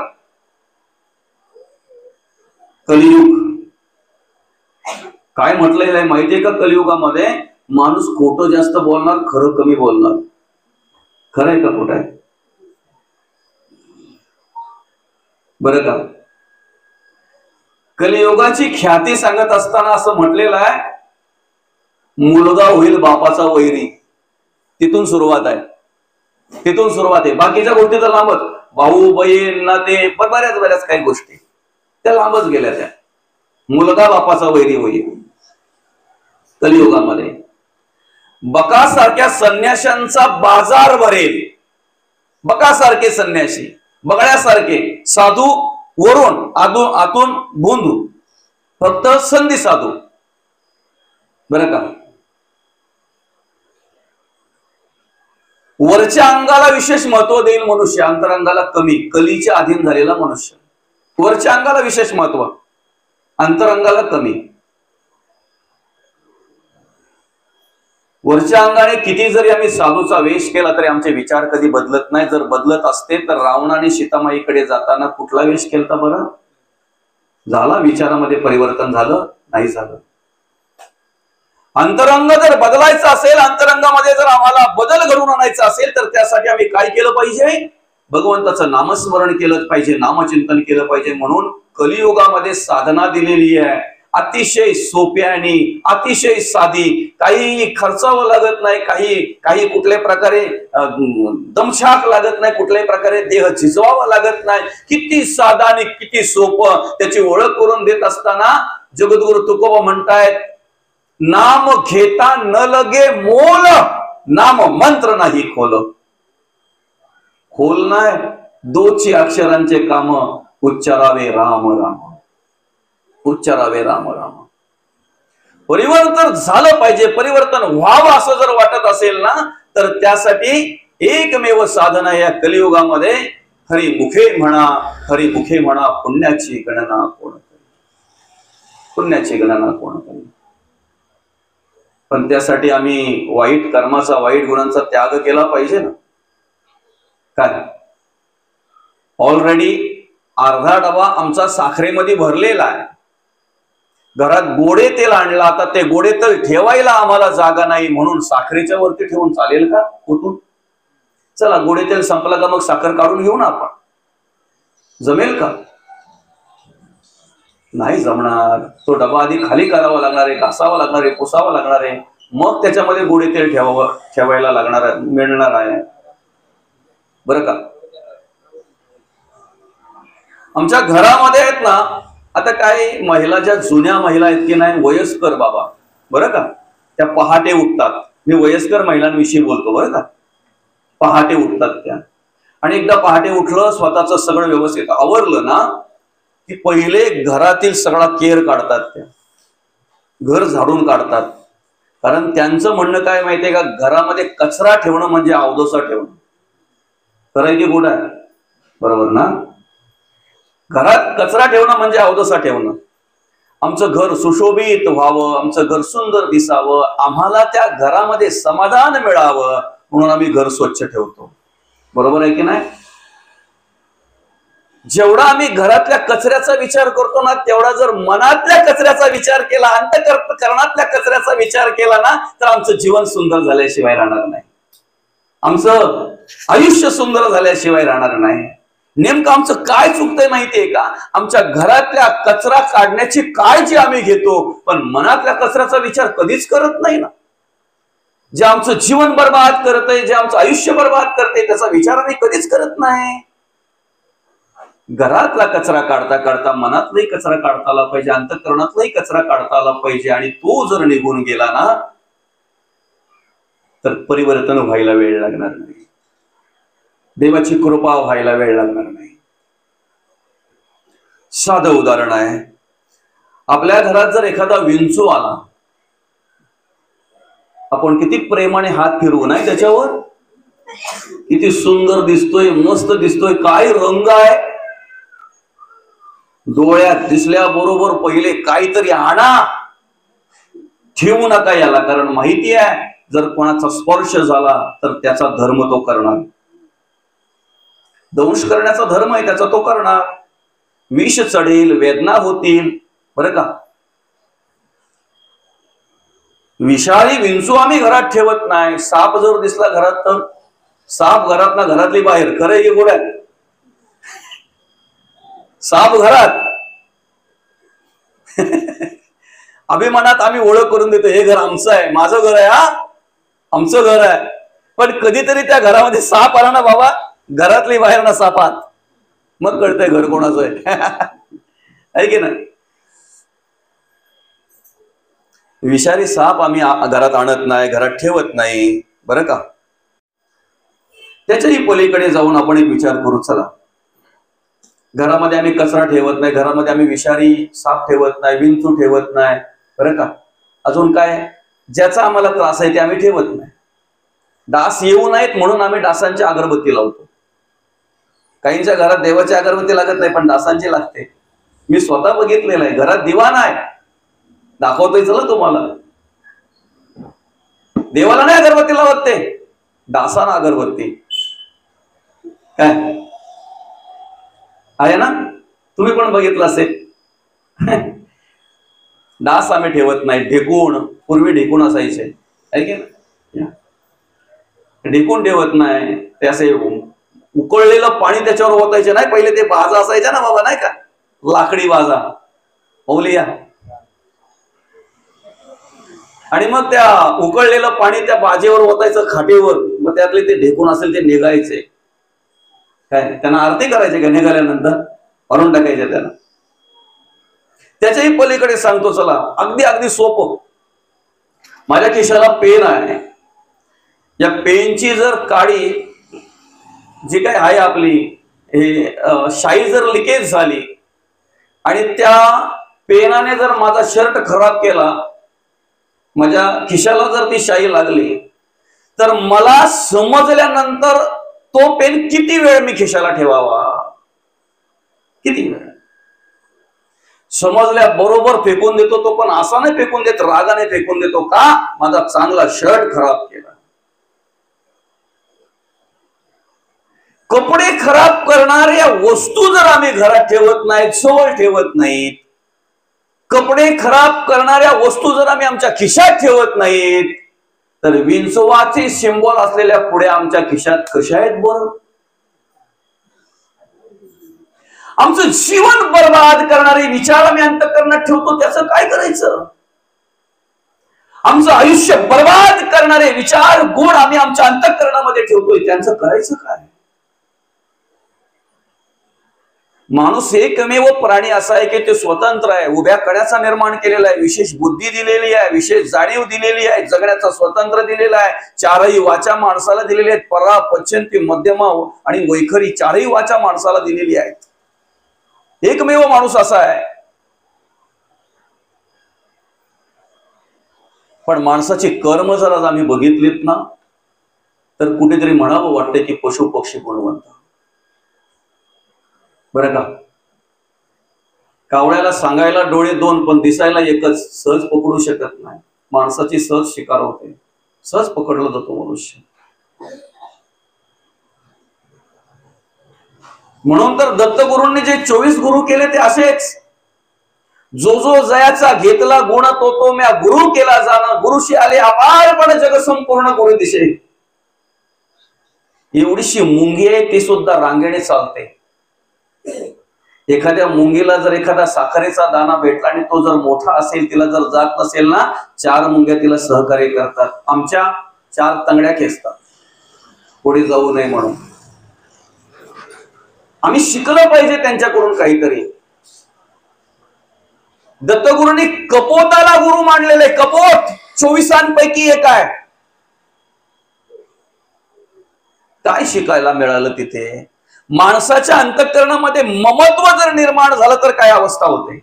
कलियुग काय म्हटलेलं आहे माहितीये का. कलियुगामध्ये माणूस खोटं जास्त बोलणार, खरं कमी बोलणार. खरं आहे का खोटं आहे. बरं का. कलियुगाची ख्याती सांगत असताना असं म्हटलेलं आहे, मुलगा होईल बापाचा वैरी. तिथून सुरुवात आहे, तिथून सुरुवात आहे. बाकीच्या गोष्टी तर लांबच. भाऊ बहीण नाते बऱ्याच बऱ्याच काही गोष्टी त्या लांबच गेल्या. त्या मुलगा बापाचा वैरी होईल. कलियुगामध्ये बकासारख्या संन्याशांचा बाजार भरेल. बकासारखे संन्यासी, बगड्यासारखे साधू वरून आतून बोंधू, फक्त संधी साधू. बरं का, वरच्या अंगाला विशेष महत्व देईल मनुष्य, अंतरंगाला कमी. कलीच्या अधीन झालेला मनुष्य. वरच्या अंगाला विशेष महत्व, अंतरंगाला कमी. वरच्या अंगाने किती जरी आम्ही साधूचा वेश केला तरी आमचे विचार कधी बदलत नाही. जर बदलत असते तर रावणाने सीतामाईकडे जाताना कुठला वेश केलता बरं? झाला विचारामध्ये परिवर्तन झालं? नाही झालं. अंतरंग जर बदलायचं असेल, अंतरंगामध्ये जर आम्हाला बदल घडवून आणायचा असेल तर त्यासाठी आम्ही काय केलं पाहिजे? भगवंताचं नामस्मरण केलं पाहिजे, नामचिंतन केलं पाहिजे. म्हणून कलियुगामध्ये साधना दिलेली आहे अतिशय सोप्या आणि अतिशय साधी. काही खर्चावं लागत नाही, काही कुठल्या प्रकारे दमछाक लागत नाही, कुठल्याही प्रकारे देह झिजवावा लागत नाही. किती साधा आणि किती सोपं त्याची ओळख करून देत असताना जगद्गुरु तुकोबा म्हणतायत, नाम घेता न लगे मोल, नाम मंत्र नाही खोल. खोल नाही, दोची अक्षरांचे काम, उच्चारावे राम राम, उच्चारावे राम राम. परिवर्तन झालं पाहिजे, परिवर्तन व्हावं असं जर वाटत असेल ना तर त्यासाठी एकमेव साधना या कलियुगामध्ये हरिमुखे म्हणा, हरिमुखे म्हणा, पुण्याची गणना कोण करेल, पुण्याची गणना कोण करेल. पण त्यासाठी आम्ही वाईट कर्माचा, वाईट गुणांचा त्याग केला पाहिजे ना. काय ऑलरेडी अर्धा डबा आमचा साखरेमध्ये भरलेला आहे. घरात गोडे तेल आणलं, आता ते गोडे तेल ठेवायला आम्हाला जागा नाही म्हणून साखरेच्या वरती ठेवून चालेल का? कुठून? चला गोडे तेल संपला का मग साखर काढून घेऊ ना आपण. जमेल का? नाही जमणार. तो डबा आधी खाली करावा लागणार आहे, घासावा लागणार आहे, पुसावा लागणार आहे, मग त्याच्यामध्ये गोडे तेल ठेवायला लागणार आहे, मिळणार आहे. बरं का, आमच्या घरामध्ये आहेत ना आता काही महिला, ज्या जुन्या महिला आहेत की नाही, वयस्कर बाबा, बरं का, त्या पहाटे उठतात. मी वयस्कर महिलांविषयी बोलतो बरं का. पहाटे उठतात त्या, आणि एकदा पहाटे उठलं, स्वतःचं सगळं व्यवस्थित आवरलं ना की पहिले घरातील सगळा केर काढतात. त्या घर झाडून काढतात. कारण त्यांचं म्हणणं काय माहितीये का, घरामध्ये कचरा ठेवणं म्हणजे अवदसा ठेवणं. खरंय की खोटं आहे? बरोबर ना. घरात कचरा ठेवणं म्हणजे अवदसा ठेवणं. आमचं घर सुशोभित व्हावं, आमचं घर सुंदर दिसावं, आम्हाला त्या घरामध्ये समाधान मिळावं म्हणून आम्ही घर स्वच्छ ठेवतो. बरोबर आहे की नाही? जेवढा आम्ही घरातल्या कचऱ्याचा विचार करतो ना, तेवढा जर मनातल्या कचऱ्याचा विचार केला, अंतःकरणातल्या कचऱ्याचा विचार केला ना, तर आमचं जीवन सुंदर झाल्याशिवाय राहणार नाही. आमचं आयुष्य सुंदर झाल्याशिवाय राहणार नाही. नेमकं आमचं काय चुकतंय माहितीये का? आमच्या घरातल्या कचरा काढण्याची काळजी आम्ही घेतो, पण मनातल्या कचऱ्याचा विचार कधीच करत नाही ना. जे आमचं जीवन बर्बाद करतंय, जे आमचं आयुष्य बर्बाद करतंय, त्याचा विचार आम्ही कधीच करत नाही. घरातला कचरा काढता काढता मनातलाही कचरा काढता आला पाहिजे, अंतःकरणातलाही कचरा काढता आला पाहिजे. आणि तो जर निघून गेला ना तर परिवर्तन व्हायला वेळ लागणार नाही, देवाची कृपा व्हायला वेळ लागणार नाही. साधं उदाहरण आहे, आपल्या घरात जर एखादा विंचू आला, आपण किती प्रेमाने हात फिरवू नाही त्याच्यावर, किती सुंदर दिसतोय, मस्त दिसतोय, काय रंग आहे. डोळ्यात दिसल्याबरोबर पहिले काहीतरी आणा, ठेवू नका याला. कारण माहिती आहे जर कोणाचा स्पर्श झाला तर त्याचा धर्म तो करणार. दंश करण्याचा धर्म आहे त्याचा, तो करणार. विष चढेल, वेदना होतील. बरं का, विषारी विंचू आम्ही घरात ठेवत नाही. साप जर दिसला घरात तर साप घरात ना घरातली बाहेर. खरं आहे गोड्या, साप घरात. अभिमानात आम्ही ओळख करून देतो, हे घर आमचं आहे, माझं घर आहे, हा आमचं घर आहे. पण कधीतरी त्या घरामध्ये साप आला ना बाबा, घरातली बाहेर ना सापात. मग कळतंय घर कोणाचं आहे. आहे की नाही? विषारी साप आम्ही घरात आणत नाही, घरात ठेवत नाही, बरं का. त्याच्याही पलीकडे जाऊन आपण एक विचार करू. चला, घरामध्ये आम्ही कचरा ठेवत नाही, घरामध्ये आम्ही विषारी साप ठेवत नाही, विंचू ठेवत नाही, बरं का. अजून काय ज्याचा आम्हाला त्रास आहे ते आम्ही ठेवत नाही. डास येऊ नयेत म्हणून आम्ही डासांची अगरबत्ती लावतो. काहींच्या घरात देवाची अगरबत्ती लागत नाही पण डासांची लागते. मी स्वतः बघितलेलं आहे. घरात दिवा नाही, दाखवतोय चला तुम्हाला. देवाला नाही अगरबत्ती लावत ते, डासांना अगरबत्ती. काय आहे ना, तुम्ही पण बघितलं असेल. डास आम्ही ठेवत नाही. ढेकूण, पूर्वी ढेकूण असायचे, आहे की नाही? ढेकून ठेवत नाही. ते असे उकळलेलं पाणी त्याच्यावर ओतायचे नाही. पहिले ते बाजा असायचा ना बाबा, नाही का, लाकडी बाजा, ओलिया. आणि मग त्या उकळलेलं पाणी त्या बाजेवर ओतायचं, खाटेवर. मग त्यातले ते ढेकून असेल ते निघायचे. काय त्यांना आरती करायचे का निघाल्यानंतर? भरून टाकायचे त्याला. त्याच्याही पलीकडे सांगतो चला, अगदी अगदी सोपं. माझ्या खिशाला पेन आहे. या पेनची जर काडी जी काय आहे आपली, हे शाई जर लिकेज झाली आणि त्या पेनाने जर माझा शर्ट खराब केला, माझ्या खिशाला जर ती शाई लागली, तर मला समजल्यानंतर तो पेन किती वेळ मी खिशाला ठेवावा? किती वेळ? समजल्या बरोबर फेकून देतो तो, पण असा नाही फेकून देत, रागाने फेकून देतो. का? माझा चांगला शर्ट खराब केला. कपडे खराब करणाऱ्या वस्तू जर आम्ही घरात ठेवत नाहीत, जवळ ठेवत नाहीत, कपडे खराब करणाऱ्या वस्तू जर आम्ही आमच्या खिशात ठेवत नाहीत, तर विंचवाचे सिंबॉल असलेल्या पुढे आमच्या खिशात कशा आहेत बरं? आमचं जीवन बर्बाद करणारे विचार आम्ही अंतःकरणात ठेवतो, त्याचं काय करायचं? आमचं आयुष्य बर्बाद करणारे विचार, गुण आम्ही आमच्या अंतःकरणामध्ये ठेवतोय, त्यांचं करायचं काय? माणूस एकमेव प्राणी असा आहे की ते स्वतंत्र आहे. उभ्या कण्याचा निर्माण केलेला आहे, विशेष बुद्धी दिलेली आहे, विशेष जाणीव दिलेली आहे, जगण्याचा स्वतंत्र दिलेला आहे. चारही वाचा माणसाला दिलेली आहेत. परा, पश्चंती, मध्यमा आणि वैखरी चारही वाचा माणसाला दिलेली आहेत. एकमेव माणूस असा आहे. पण माणसाची कर्म जर आज आम्ही बघितलीत ना, तर कुठेतरी म्हणावं वाटतं की पशु पक्षी गुणवंत. बरं का. कावळ्याला सांगायला डोळे दोन पण दिसायला एकच, सहज पकडू शकत नाही. माणसाची सहज शिकार होते, सहज पकडला जातो मनुष्य. म्हणून तर दत्तगुरूंनी जे 24 गुरु केले ते असेच. जो जो जयाचा घेतला गुण तो तो म्या गुरु केला जाणं, गुरुशी आले अपारपण जग संपूर्ण गुरु दिशे. एवढीशी मुंगी आहे, ती सुद्धा रांगेने चालते. एखाद्या मुंगीला जर एखादा साखरेचा दाना भेटला आणि तो जर मोठा असेल, तिला जर जात नसेल ना, 4 मुंग्या तिला सहकार्य करतात. आमच्या 4 तंगड्या खेचतात पुढे जाऊ नये म्हणून. आम्ही शिकलं पाहिजे त्यांच्याकडून काहीतरी. दत्तगुरूंनी कपोताला गुरु मानलेले. कपोत 24 एक आहे. काय शिकायला मिळालं तिथे? माणसाच्या अंतःकरणामध्ये ममत्व जर निर्माण झालं तर काय अवस्था होते?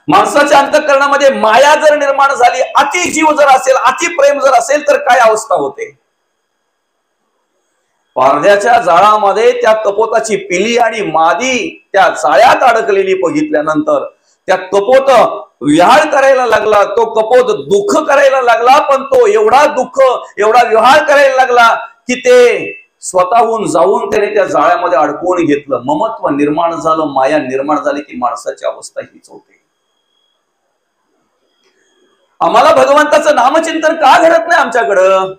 माणसाच्या अंतःकरणामध्ये माया जर निर्माण झाली, अति जीव जर असेल, अति प्रेम जर असेल तर काय अवस्था होते? पारध्याच्या जाळामध्ये त्या कपोताची पिली आणि मादी त्या जाळ्यात अडकलेली बघितल्यानंतर त्या कपोत विहार करायला लागला. तो कपोत दुःख करायला लागला, पण तो एवढा दुःख, एवढा विहार करायला लागला की ते स्वतःहून जाऊन त्याने त्या जाळ्यामध्ये अडकवून घेतलं. ममत्व निर्माण झालं, माया निर्माण झाली की माणसाची अवस्था हीच होते. आम्हाला भगवंताचं नामचिंतन का घडत नाही आमच्याकडं?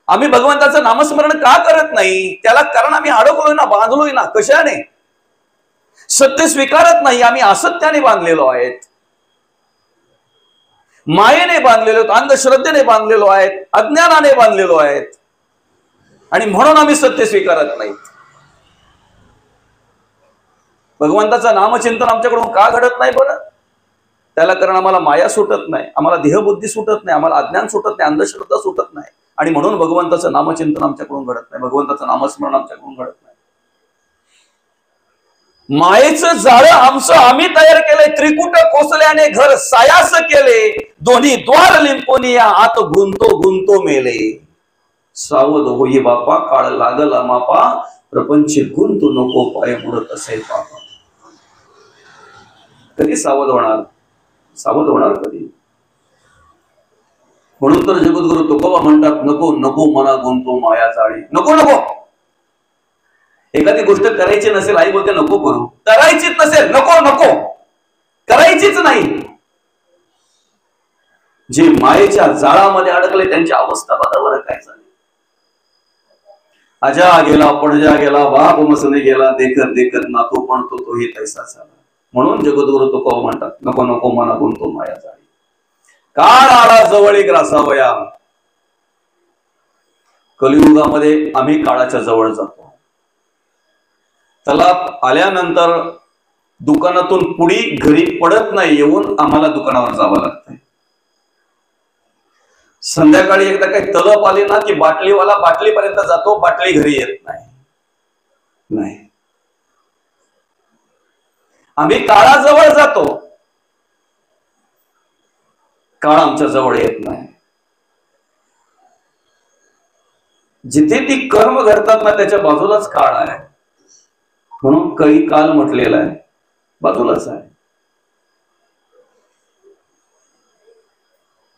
आम्ही भगवंताचं नामस्मरण का करत नाही? त्याला कारण आम्ही अडकलोय ना, बांधलोय ना. कशाने? सत्य स्वीकारत नाही. आम्ही असत्याने बांधलेलो आहेत, मायेने बांधलेलो आहेत, अंधश्रद्धेने बांधलेलो आहेत, अज्ञानाने बांधलेलो आहेत, आणि म्हणून आम्ही सत्य स्वीकारत नाहीत. भगवंताचं नामचिंतन आमच्याकडून का घडत नाही बरं? त्याला कारण आम्हाला माया सुटत नाही, आम्हाला देहबुद्धी सुटत नाही, आम्हाला अज्ञान सुटत नाही, अंधश्रद्धा सुटत नाही, आणि म्हणून भगवंताचं नामचिंतन आमच्याकडून घडत नाही, भगवंताचं नामस्मरण आमच्याकडून घडत नाही. मायेचं जाळं आमचं आम्ही तयार केलंय, त्रिकुट कोसल्याने घर सायास केले, दोन्ही द्वार लिंपोनी या आत गुंतो गुंतो मेले. सावध होई बापा, काळ लागला मापा, प्रपंच गुंतू नको पाय मुडत असे पापा. कधी सावध होणार? सावध होणार कधी? म्हणून तर जगद्गुरु तुकोबा म्हणतात, नको नको मना गुंतो माया जाळी. नको नको. एखादी गोष्ट करायची नसेल, आई बोलते नको करू. करायचीच नसेल, नको नको, करायचीच नाही. जे मायेच्या जाळामध्ये अडकले त्यांची अवस्था बरोबर काय झाली. अजा गेला पडजा गेला, बाप मसने गेला, देखत देखत नातो पण तोही तैसा झाला. म्हणून जगद्गुरु तुकोबा म्हणतात, नको नको मना गुंतो माया जाळी. काळ आला जवळ एक रासावया. कलियुगामध्ये आम्ही काळाच्या जवळ जातो. त्याला आल्यानंतर दुकानातून पुडी घरी पडत नाही, येऊन आम्हाला दुकानावर जावं लागतंय. संध्याकाळी एकदा काही तलप आली ना की बाटलीवाला बाटलीपर्यंत जातो, बाटली घरी येत नाही. आम्ही काळाजवळ जातो, काळ आमच्या जवळ येत नाही. जिथे ती कर्म घडतात ना त्याच्या बाजूलाच काळ आहे, म्हणून काही काल म्हटलेला आहे, बाजूलाच आहे.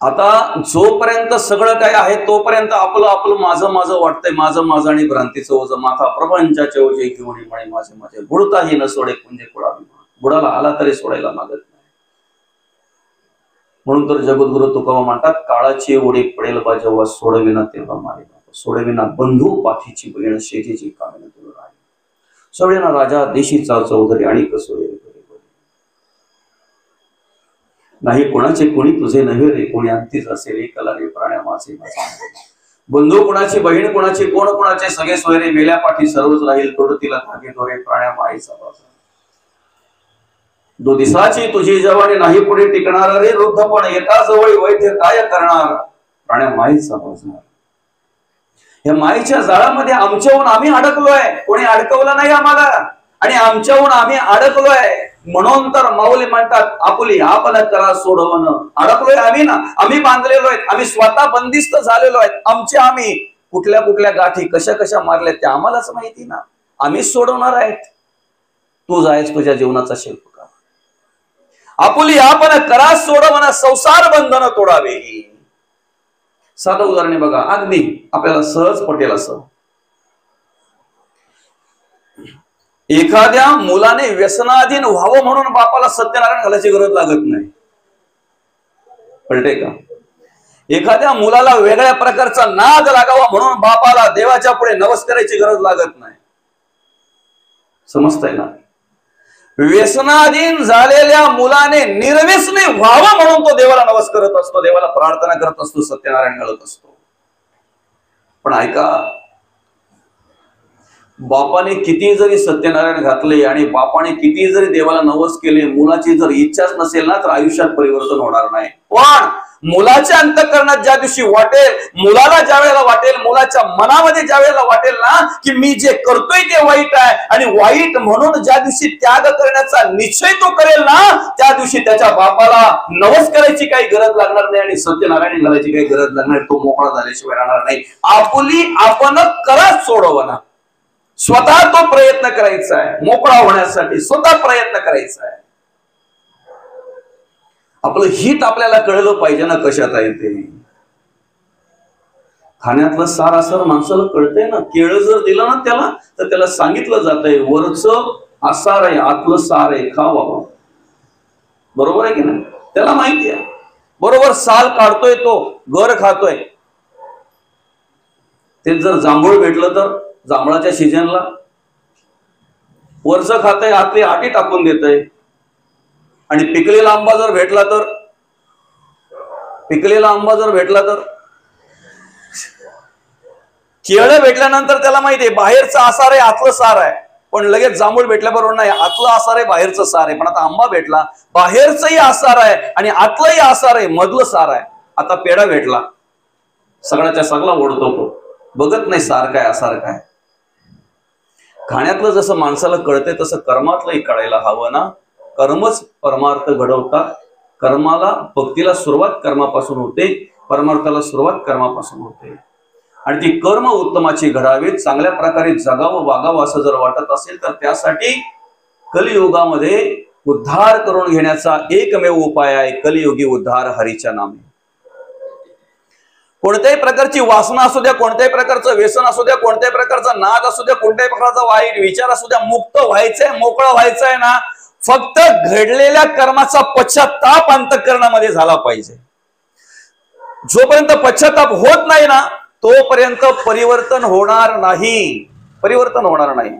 आता जोपर्यंत सगळं काय आहे तोपर्यंत आपलं आपलं माझं माझं वाटतंय, माझं माझं आणि भ्रांतीचं ओझं माथा प्रपंचाचे ओझे घेऊन म्हणे माझे माझे. बुडताही न सोडे कुंजे कुळाभिमान. बुडाला आला तरी सोडायला मागत नाही. म्हणून तर जगद्गुरु तुकोबा म्हणतात, काळाची ओढी पडेल बा जेव्हा, सोडविना तेव्हा मारे बाप. सोडविना बंधू पाठीची बहीण, शेतीची कामिन दूर राही. सोडविना राजा देशीचा चौधरी, आणि कसोरे नाही कोणाचे कोणी तुझे नव्हे रे, कोणी अंतीच असेल एकला रे प्राण्या मासे. बंधू कोणाची, बहीण कोणाची, कोण कोणाचे, सगळे सोयरे मेल्या पाठी सर्वच राहील. तोडतीला धागे दोरे प्राण्या माईचा बाजा. दो दिसाची तुझी जवानी, नाही पुढे टिकणार रे वृद्धपण. एका जवळ वैद्य काय करणार, प्राण्या माईचा बाजार. या माईच्या जाळामध्ये आमच्याहून आम्ही अडकलोय, कोणी अडकवलं नाही आम्हाला, आणि आमच्याहून आम्ही अडकलोय. म्हणून तर माऊली म्हणतात, आपुली आपण करा सोडवण. अडकलोय आम्ही ना, आम्ही बांधलेलो आहेत, आम्ही स्वतः बंदिस्त झालेलो आहेत. आमचे आम्ही कुठल्या कुठल्या गाठी कशा कशा मारल्या त्या आम्हालाच माहिती ना. आम्हीच सोडवणार आहेत. तू जायच तुझ्या जीवनाचा शिल्पकार. आपुली आपण करा सोडवण, संसार बंधन तोडावे. साधं उदाहरण बघा, अगदी आपल्याला सहज पटेल असं. एखाद्या मुलाने व्यसनाधीन व्हावं म्हणून बापाला सत्यनारायण घालायची गरज लागत नाही. कळते का? एखाद्या मुलाला वेगळ्या प्रकारचा नाद लागावा म्हणून बापाला देवाच्या पुढे नवस करायची गरज लागत नाही. समजतंय ना? व्यसनाधीन झालेल्या मुलाने निर्व्यसनी व्हावं म्हणून तो देवाला नवस करत असतो, देवाला प्रार्थना करत असतो, सत्यनारायण घालत असतो. पण ऐका, बापाने किती जरी सत्यनारायण घातले आणि बापाने किती जरी देवाला नवस केले, मुलाची जर इच्छाच नसेल ना तर आयुष्यात परिवर्तन होणार नाही. पण मुलाच्या अंतःकरणात ज्या दिवशी वाटेल, मुलाला ज्या वेळेला वाटेल, मुलाच्या मनामध्ये ज्या वेळेला वाटेल ना की मी जे करतोय ते वाईट आहे, आणि वाईट म्हणून ज्या दिवशी त्याग करण्याचा निश्चय तो करेल ना, त्या दिवशी त्याच्या बापाला नवस करायची काही गरज लागणार नाही आणि सत्यनारायण घालायची काही गरज लागणार. तो मोकळा झाल्याशिवाय राहणार नाही. आपुली आपण करा सोडवणं. स्वतः तो प्रयत्न करायचा आहे मोकळा होण्यासाठी, स्वतः प्रयत्न करायचा आहे. आपलं हित आपल्याला कळलं पाहिजे ना कशात आहे ते. खाण्यातलं सार असर माणसाला कळतंय ना. केळं जर दिलं ना त्याला तर त्याला सांगितलं जातंय वरचं आसार आहे, आतलं सार आहे, खा बाबा. बरोबर आहे की नाही? त्याला माहिती आहे. बरोबर साल काढतोय तो, गर खातोय. ते जर जांभूळ भेटलं तर जांभळाच्या सीजनला वरचं खातंय, आतली आटी टाकून देतंय. आणि पिकलेला आंबा जर भेटला तर, केळं भेटल्यानंतर त्याला माहितीये बाहेरचा आसार आहे, आतलं सार आहे. पण लगेच जांभूळ भेटल्याबरोबर नाही, आतलं आसार आहे बाहेरचं सार आहे. पण आता आंबा भेटला, बाहेरचंही आसार आहे आणि आतलंही आसार आहे, मधलं सार आहे. आता पेढा भेटला, सगळ्याच्या सगळा ओढतो तो, बघत नाही सार काय आसार काय. खाण्यातलं जसं माणसाला कळतंय तसं कर्मातलंही कळायला हवं ना. कर्मच परमार्थ घडवतात. कर्माला, भक्तीला सुरुवात कर्मापासून होते, परमार्थाला सुरुवात कर्मापासून होते. आणि ती कर्म उत्तमाची घडावीत, चांगल्या प्रकारे जगावं वागावं असं जर वाटत असेल तर त्यासाठी कलियुगामध्ये उद्धार करून घेण्याचा एकमेव उपाय आहे कलियुगी उद्धार हरीच्या नामे. कोणत्याही प्रकारची वासना असू द्या, कोणत्याही प्रकारचं व्यसन असू द्या, कोणत्याही प्रकारचा नाद असू द्या, कोणत्याही प्रकारचा वाईट विचार असू द्या, मुक्त व्हायचंय, मोकळं व्हायचंय ना. फक्त घडलेल्या कर्माचा पश्चाताप अंतःकरणामध्ये झाला पाहिजे. जोपर्यंत पश्चाताप होत नाही ना तोपर्यंत परिवर्तन होणार नाही, परिवर्तन होणार नाही.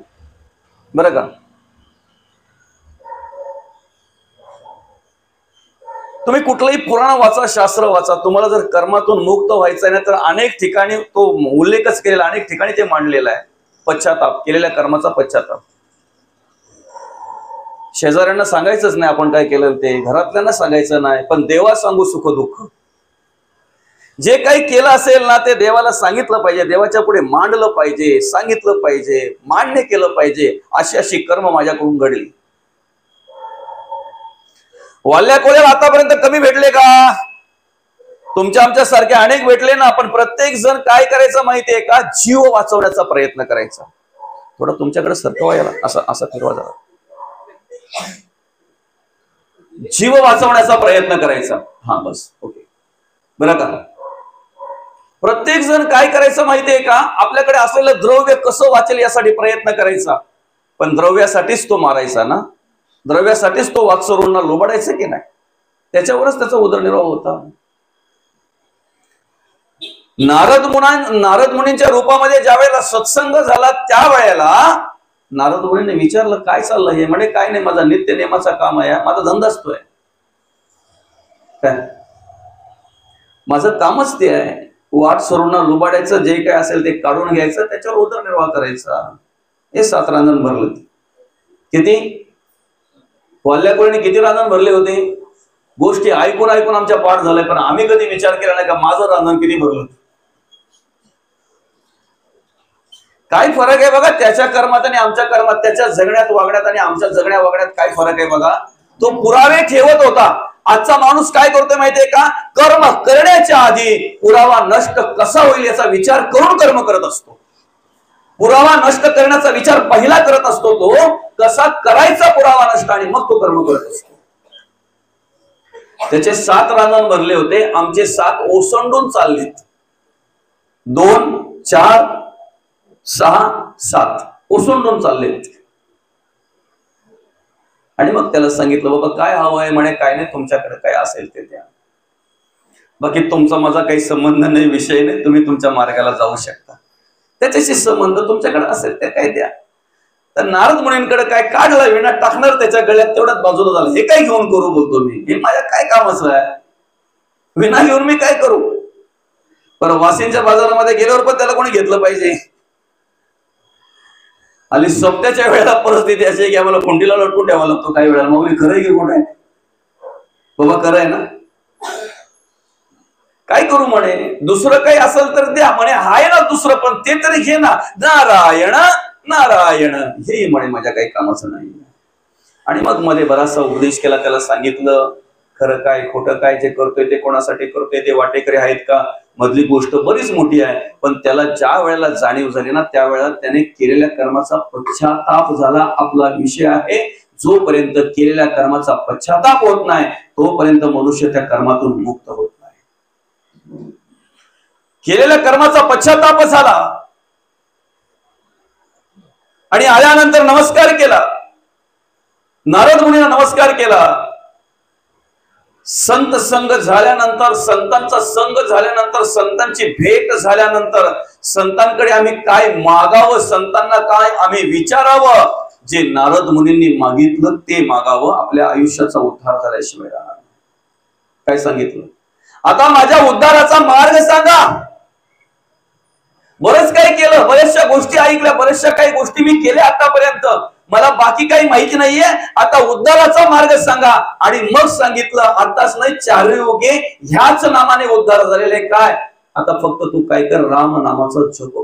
बरं का. तुम्ही कुठलंही पुराण वाचा, शास्त्र वाचा, तुम्हाला जर कर्मातून मुक्त व्हायचं आहे ना तर अनेक ठिकाणी तो उल्लेखच केलेला, अनेक ठिकाणी ते मांडलेलं आहे. पश्चाताप, केलेल्या कर्माचा पश्चाताप. शेजाऱ्यांना सांगायचंच नाही आपण काय केलं ते, घरातल्यांना सांगायचं नाही, पण देवा सांगू सुख दुःख. जे काही केलं असेल ना ते देवाला सांगितलं पाहिजे, देवाच्या पुढे मांडलं पाहिजे, सांगितलं पाहिजे, मान्य केलं पाहिजे. अशी अशी कर्म माझ्याकडून घडली. वाल्या कोल्याला आतापर्यंत कमी भेटले का? तुमच्या आमच्या सारखे अनेक भेटले ना. पण प्रत्येक जण काय करायचं माहितीये का? जीव वाचवण्याचा प्रयत्न करायचा. थोडं तुमच्याकडे सरकवा याला, असं असं फिरवा जरा. जीव वाचवण्याचा प्रयत्न करायचा. हा बस, ओके. बरं का. प्रत्येक जण काय करायचं माहितीये का? आपल्याकडे असलेलं द्रव्य कसं वाचेल यासाठी प्रयत्न करायचा. पण द्रव्यासाठीच तो मारायचा ना, द्रव्यासाठीच तो वाकसरूंना लोबाडायचा की नाही, त्याच्यावरच त्याचा उदरनिर्वाह होता. नारद मुनींच्या रूपामध्ये ज्या वेळेला सत्संग झाला त्यावेळेला नारद मुनींनी विचारलं काय चाललं हे. म्हणे काय नाही, माझा नित्य नेमाचा काम आहे, माझा धंदाच तो आहे. काय माझं कामच ते आहे. वाट सरूंना लुबाडायचं, जे काय असेल ते काढून घ्यायचं, त्याच्यावर उदरनिर्वाह करायचा. हे 7 रांजण भरले. किती वाल्याकोळीने किती रांजण भरले होते? गोष्टी ऐकून ऐकून आमच्या पाठ झालाय, पण आम्ही कधी विचार केला नाही का माझं रांजण किती भरलं. काय फरक आहे बघा त्याच्या कर्मात आणि आमच्या कर्मात, त्याच्या जगण्यात वागण्यात आणि आमच्या जगण्या वागण्यात काय फरक आहे बघा. तो पुरावे ठेवत होता. आजचा माणूस काय करतोय माहितीये का? कर्म करण्याच्या आधी पुरावा नष्ट कसा होईल याचा विचार करून कर्म करत असतो. पुरावा नष्ट करण्याचा विचार पहिला करत असतो तो, कसा करायचा पुरावा नष्ट, आणि मग तो कर्म करत असतो. त्याचे 7 रांजण भरले होते, आमचे 7 ओसंडून चाललेत. 2, 4, 6, 7 ओसंडून चाललेत. आणि मग त्याला सांगितलं बाबा काय हवं आहे? म्हणे काय नाही, तुमच्याकडे काय असेल ते द्या. बाकी तुमचा माझा काही संबंध नाही, विषय नाही, तुम्ही तुमच्या मार्गाला जाऊ शकता. त्याच्याशी संबंध तुमच्याकडे असेल ते काय द्या. तर नारद मुनींकडे काय काढला विणा टाकणार त्याच्या गळ्यात, तेवढ्यात बाजूला झालं. हे काय घेऊन करू बोलतो मी, हे माझ्या काय कामाचं आहे? विणा घेऊन मी काय करू? पण वासींच्या बाजारामध्ये गेल्यावर पण त्याला कोणी घेतलं पाहिजे. आणि सोबत्याच्या वेळेला परिस्थिती अशी की आम्हाला कोंडीला लटकून ठेवायला लागतो काही वेळेला. मग मी खरंय की कुठं आहे बाबा, खरं आहे ना, काय करू म्हणे. दुसरं काही असेल तर द्या म्हणे, हाय ना दुसरं पण ते तरी घे ना. नारायण नारायण हे म्हणे माझ्या काही कामाचं नाही. आणि मग मध्ये बराचसा उपदेश केला, त्याला सांगितलं खरं काय खोटं काय, जे करतोय ते कोणासाठी करतोय, ते वाटेकरी आहेत का. मधली गोष्ट बरीच मोठी आहे, पण त्याला ज्या वेळेला जाणीव झाली ना त्यावेळेला त्याने केलेल्या कर्माचा पश्चाताप झाला. आपला विषय आहे, जोपर्यंत केलेल्या कर्माचा पश्चाताप होत नाही तोपर्यंत मनुष्य त्या कर्मातून मुक्त होत नाही. केलेल्या कर्माचा पश्चाताप झाला आणि आल्यानंतर नमस्कार केला, नारद मुनींना नमस्कार केला. संत संग झाल्यानंतर, संतांचा संग झाल्यानंतर, संतांची भेट झाल्यानंतर संतांकडे आम्ही काय मागावं, संतांना काय आम्ही विचारावं, जे नारद मुनींनी मागितलं ते मागावं. आपल्या आयुष्याचा उद्धार झाल्याशिवाय राहणार. काय सांगितलं? आता माझ्या उद्धाराचा मार्ग सांगा. बरंच काही केलं, बऱ्याचशा गोष्टी ऐकल्या, बऱ्याचशा काही गोष्टी मी केल्या आतापर्यंत, मला बाकी काही माहिती नाहीये, आता उद्धाराचा मार्ग सांगा. आणि मग सांगितलं, आताच नाही, 4 युगे ह्याच नामाने उद्धार झालेले. काय आता फक्त तू काय कर, राम नामाचा जप